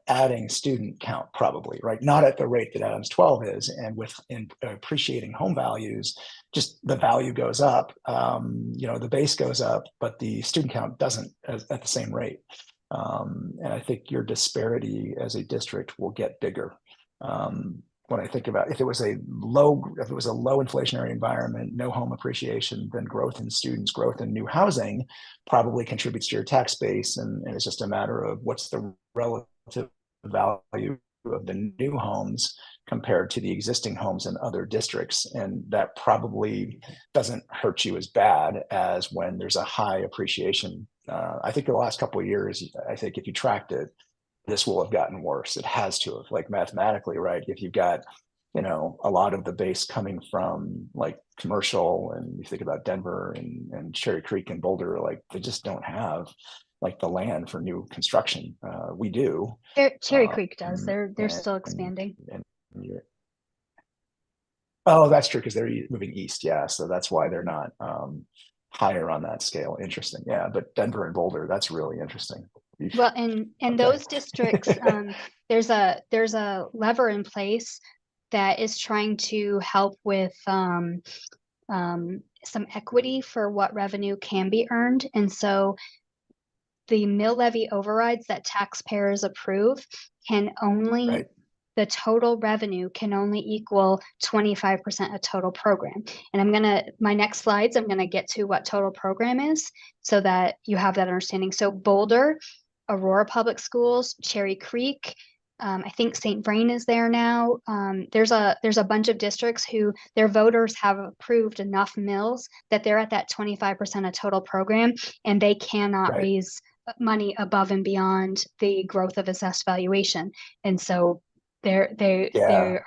adding student count probably, right? Not at the rate that Adams 12 is, and with appreciating home values, just the value goes up, the base goes up, but the student count doesn't at the same rate. And I think your disparity as a district will get bigger. When I think about if it was a low inflationary environment, no home appreciation, then growth in students, growth in new housing probably contributes to your tax base. And it's just a matter of what's the relative value of the new homes compared to the existing homes in other districts. And that probably doesn't hurt you as bad as when there's a high appreciation. I think the last couple of years, I think if you tracked it, this will have gotten worse. It has to have, like mathematically, right? If you've got, you know, a lot of the base coming from like commercial, and you think about Denver and Cherry Creek and Boulder, like they just don't have like the land for new construction. We do. Cherry Creek does. They're still expanding. Oh, that's true, because they're moving east. Yeah, so that's why they're not higher on that scale. Interesting. Yeah, but Denver and Boulder, that's really interesting. Well, and Okay. those districts, there's a lever in place that is trying to help with some equity for what revenue can be earned. And so the mill levy overrides that taxpayers approve can only, Right. the total revenue can only equal 25% of total program. And my next slides, I'm gonna get to what total program is so that you have that understanding. So Boulder, Aurora Public Schools, Cherry Creek, I think St. Vrain is there now. There's a bunch of districts who their voters have approved enough mills that they're at that 25% of total program, and they cannot raise money above and beyond the growth of assessed valuation. And so they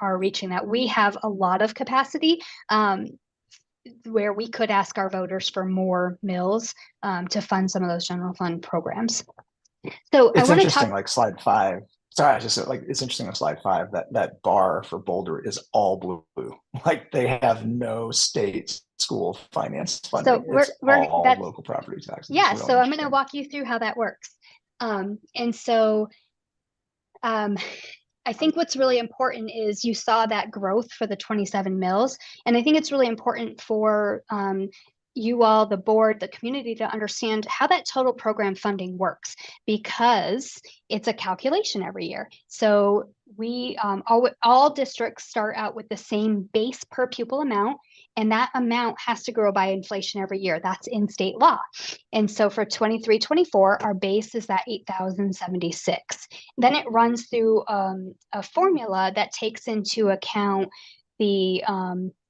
are reaching that. We have a lot of capacity where we could ask our voters for more mills to fund some of those general fund programs. So it's interesting, like slide 5. Sorry, I just like it's interesting on slide 5 that bar for Boulder is all blue. Like they have no state school finance funding. So it's all local property taxes. Yeah, really so I'm going to walk you through how that works. And so I think what's really important is you saw that growth for the 27 mills. And I think it's really important for you all, the board, the community, to understand how that total program funding works, because it's a calculation every year. So we all districts start out with the same base per pupil amount, and that amount has to grow by inflation every year. That's in state law. And so for 23-24, our base is that 8,076. Then it runs through a formula that takes into account the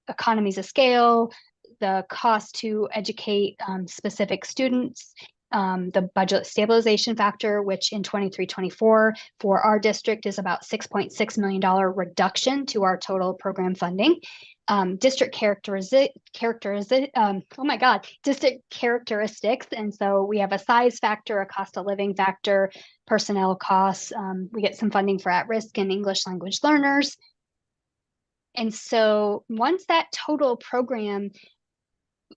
economies of scale, the cost to educate specific students, the budget stabilization factor, which in 23-24 for our district is about $6.6 million reduction to our total program funding. District characteristics. And so we have a size factor, a cost of living factor, personnel costs. We get some funding for at-risk and English language learners. And so once that total program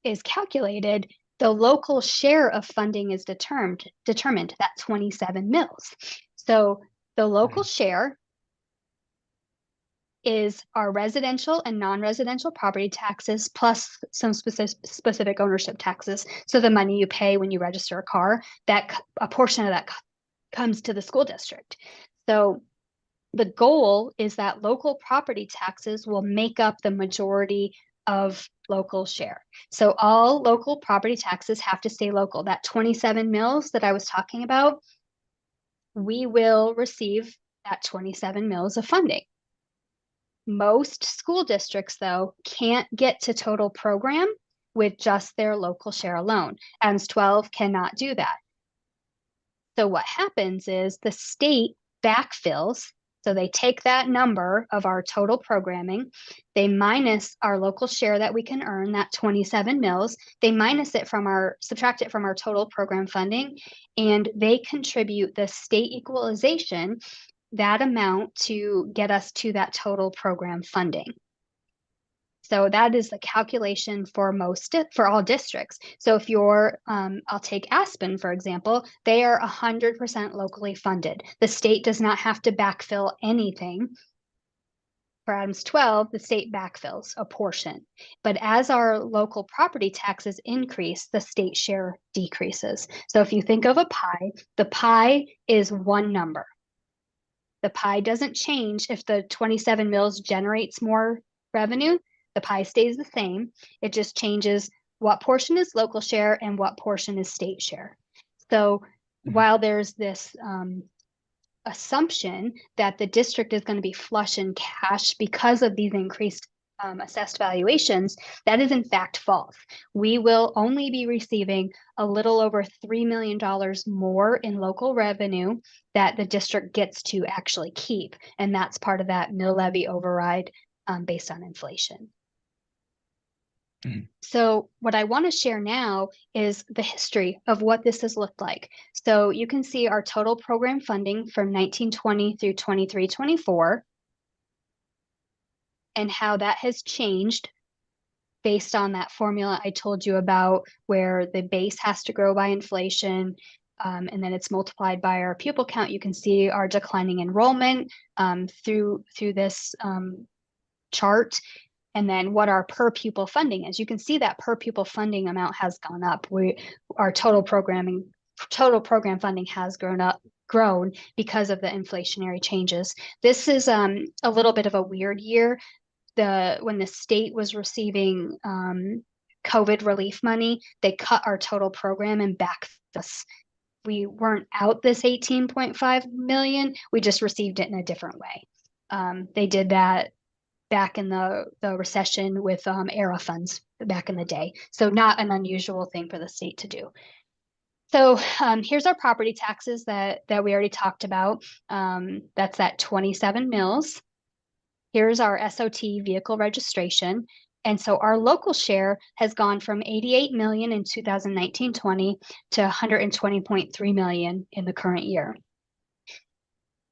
is calculated, the local share of funding is determined, that 27 mills. So the local share is our residential and non-residential property taxes plus some specific ownership taxes. So the money you pay when you register a car, that a portion of that comes to the school district. So the goal is that local property taxes will make up the majority of local share. So all local property taxes have to stay local. That 27 mills that I was talking about, we will receive that 27 mills of funding. Most school districts, though, can't get to total program with just their local share alone. Adams 12 cannot do that. So what happens is the state backfills. So they take that number of our total programming, they minus our local share that we can earn, that 27 mills, they subtract it from our total program funding, and they contribute the state equalization, that amount, to get us to that total program funding. So that is the calculation for all districts. So if you're, I'll take Aspen, for example, they are 100% locally funded. The state does not have to backfill anything. For Adams 12, the state backfills a portion. But as our local property taxes increase, the state share decreases. So if you think of a pie, the pie is one number. The pie doesn't change if the 27 mills generates more revenue. The pie stays the same. It just changes what portion is local share and what portion is state share. So while there's this assumption that the district is going to be flush in cash because of these increased assessed valuations, that is in fact false. We will only be receiving a little over $3 million more in local revenue that the district gets to actually keep. And that's part of that mill levy override based on inflation. So what I want to share now is the history of what this has looked like. So you can see our total program funding from 1920 through 23-24 and how that has changed based on that formula I told you about, where the base has to grow by inflation, and then it's multiplied by our pupil count. You can see our declining enrollment through this chart. And then what our per pupil funding is. You can see that per pupil funding amount has gone up. Our total program funding has grown because of the inflationary changes. This is a little bit of a weird year. When the state was receiving COVID relief money, they cut our total program and back us. We weren't out this 18.5 million. We just received it in a different way. They did that back in the recession with ERA funds back in the day. So not an unusual thing for the state to do. So here's our property taxes that we already talked about. That's at 27 mills. Here's our SOT vehicle registration. And so our local share has gone from 88 million in 2019-20 to 120.3 million in the current year.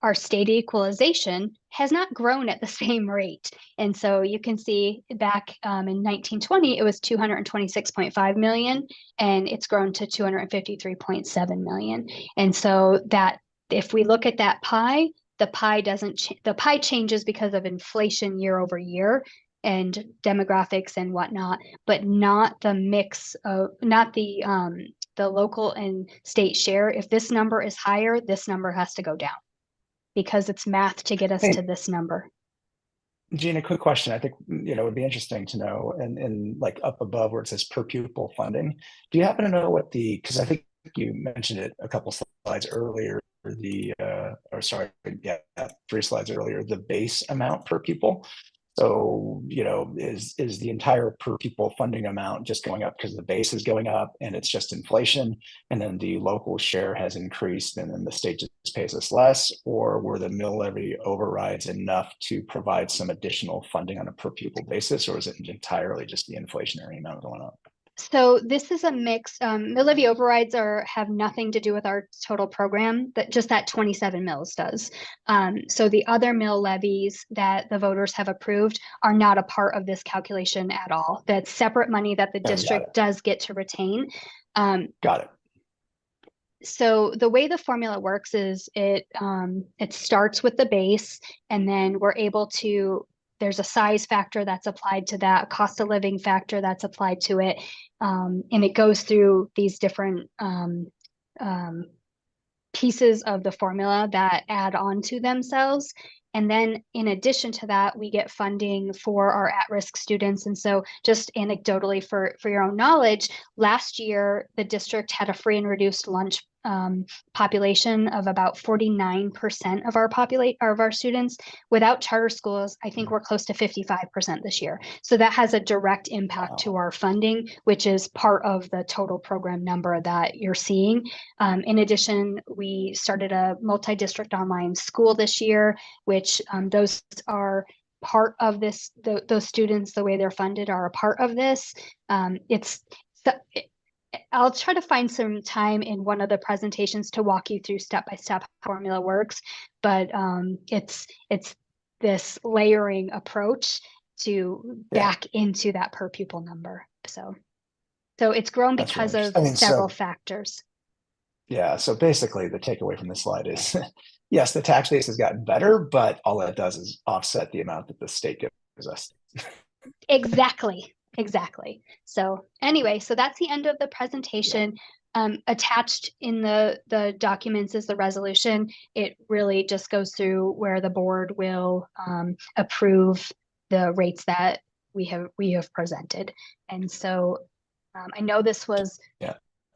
Our state equalization has not grown at the same rate. And so you can see back in 1920, it was 226.5 million, and it's grown to 253.7 million. And so that if we look at that pie, the pie changes because of inflation year over year and demographics and whatnot, but not the mix of, not the local and state share. If this number is higher, this number has to go down, because it's math to get us to this number. Gina, quick question. I think, it would be interesting to know, and like up above where it says per pupil funding, do you happen to know what because I think you mentioned it a couple slides earlier, 3 slides earlier, the base amount per pupil. So, is the entire per pupil funding amount just going up because the base is going up and it's just inflation, and then the local share has increased and then the state just pays us less? Or were the mill levy overrides enough to provide some additional funding on a per pupil basis, or is it entirely just the inflationary amount going up? So this is a mix. Mill levy overrides have nothing to do with our total program, that 27 mills does. So the other mill levies that the voters have approved are not a part of this calculation at all. That's separate money that the district does get to retain. Got it. So the way the formula works is it starts with the base, and then we're able to, there's a size factor that's applied to that, cost of living factor that's applied to it. And it goes through these different pieces of the formula that add on to themselves. And then in addition to that, we get funding for our at-risk students. And so just anecdotally for your own knowledge, last year, the district had a free and reduced lunch population of about 49% of our students. Without charter schools, I think we're close to 55% this year. So that has a direct impact to our funding, which is part of the total program number that you're seeing. In addition, we started a multi-district online school this year, which those are part of this. Those students, the way they're funded, are a part of this. I'll try to find some time in one of the presentations to walk you through step-by-step how formula works, but it's this layering approach to back into that per pupil number. So it's grown because of several factors. Yeah. So basically the takeaway from this slide is, yes, the tax base has gotten better, but all that does is offset the amount that the state gives us. Exactly. So anyway, so that's the end of the presentation. Attached in the documents is the resolution. It really just goes through where the board will approve the rates that we have presented. And so I know this was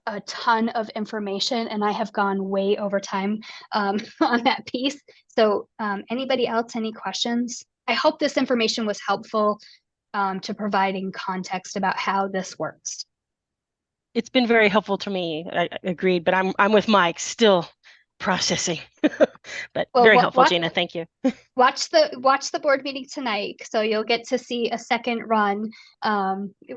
a ton of information, and I have gone way over time on that piece. So anybody else, any questions? I hope this information was helpful to providing context about how this works. It's been very helpful to me. I agreed, but I'm with Mike, still processing. But Well, very helpful, Gina. Thank you. Watch the board meeting tonight, so you'll get to see a second run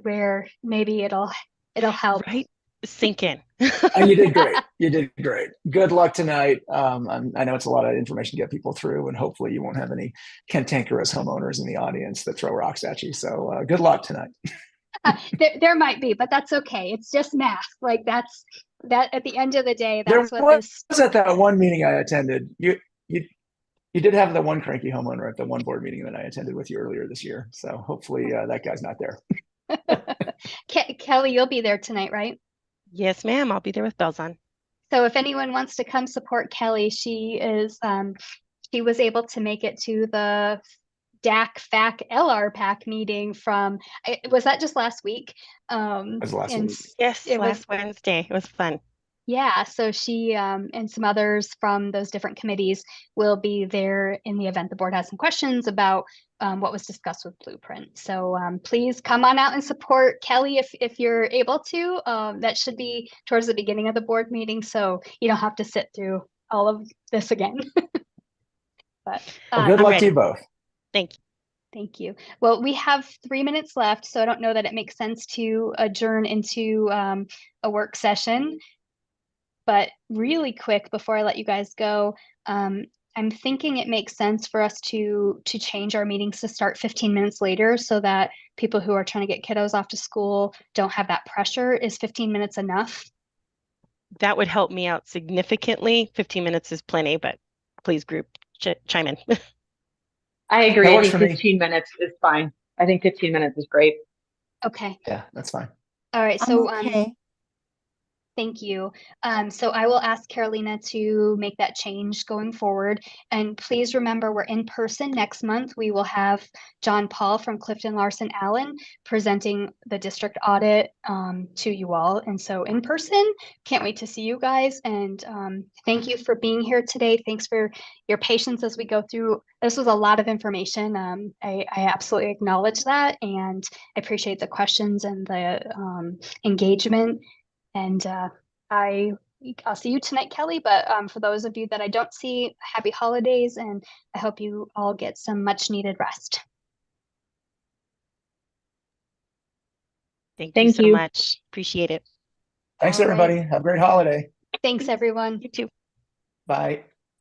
where maybe it'll help. Right? Sink in. You did great. You did great. Good luck tonight. I know it's a lot of information to get people through, and hopefully you won't have any cantankerous homeowners in the audience that throw rocks at you. So good luck tonight. There might be, but that's okay. It's just math. Like that at the end of the day, that's there what was at that one meeting I attended. You did have the one cranky homeowner at the one board meeting that I attended with you earlier this year. So hopefully that guy's not there. Kelly, you'll be there tonight, right? Yes, ma'am. I'll be there with bells on. So if anyone wants to come support Kelly, she was able to make it to the DAC FAC LR PAC meeting was that just last week? It was last week. Yes, last Wednesday. It was fun. Yeah, so she and some others from those different committees will be there in the event the board has some questions about what was discussed with Blueprint. So please come on out and support Kelly if you're able to. That should be towards the beginning of the board meeting, so you don't have to sit through all of this again. But well, good luck to you both. Thank you. Thank you. Well, we have 3 minutes left, so I don't know that it makes sense to adjourn into a work session. But really quick, before I let you guys go, I'm thinking it makes sense for us to change our meetings to start 15 minutes later so that people who are trying to get kiddos off to school don't have that pressure. Is 15 minutes enough? That would help me out significantly. 15 minutes is plenty, but please group chime in. I agree. I think 15 minutes is fine. I think 15 minutes is great. Okay. Yeah, that's fine. All right. So okay. Thank you. So I will ask Carolina to make that change going forward. And please remember, we're in person next month. We will have John Paul from Clifton Larson Allen presenting the district audit to you all. And so in person, can't wait to see you guys. And thank you for being here today. Thanks for your patience as we go through. This was a lot of information. I absolutely acknowledge that. And I appreciate the questions and the engagement. And I'll see you tonight, Kelly. But for those of you that I don't see, happy holidays, and I hope you all get some much needed rest. Thank you so much. Appreciate it. Thanks, everybody. Have a great holiday. Thanks, everyone. You too. Bye.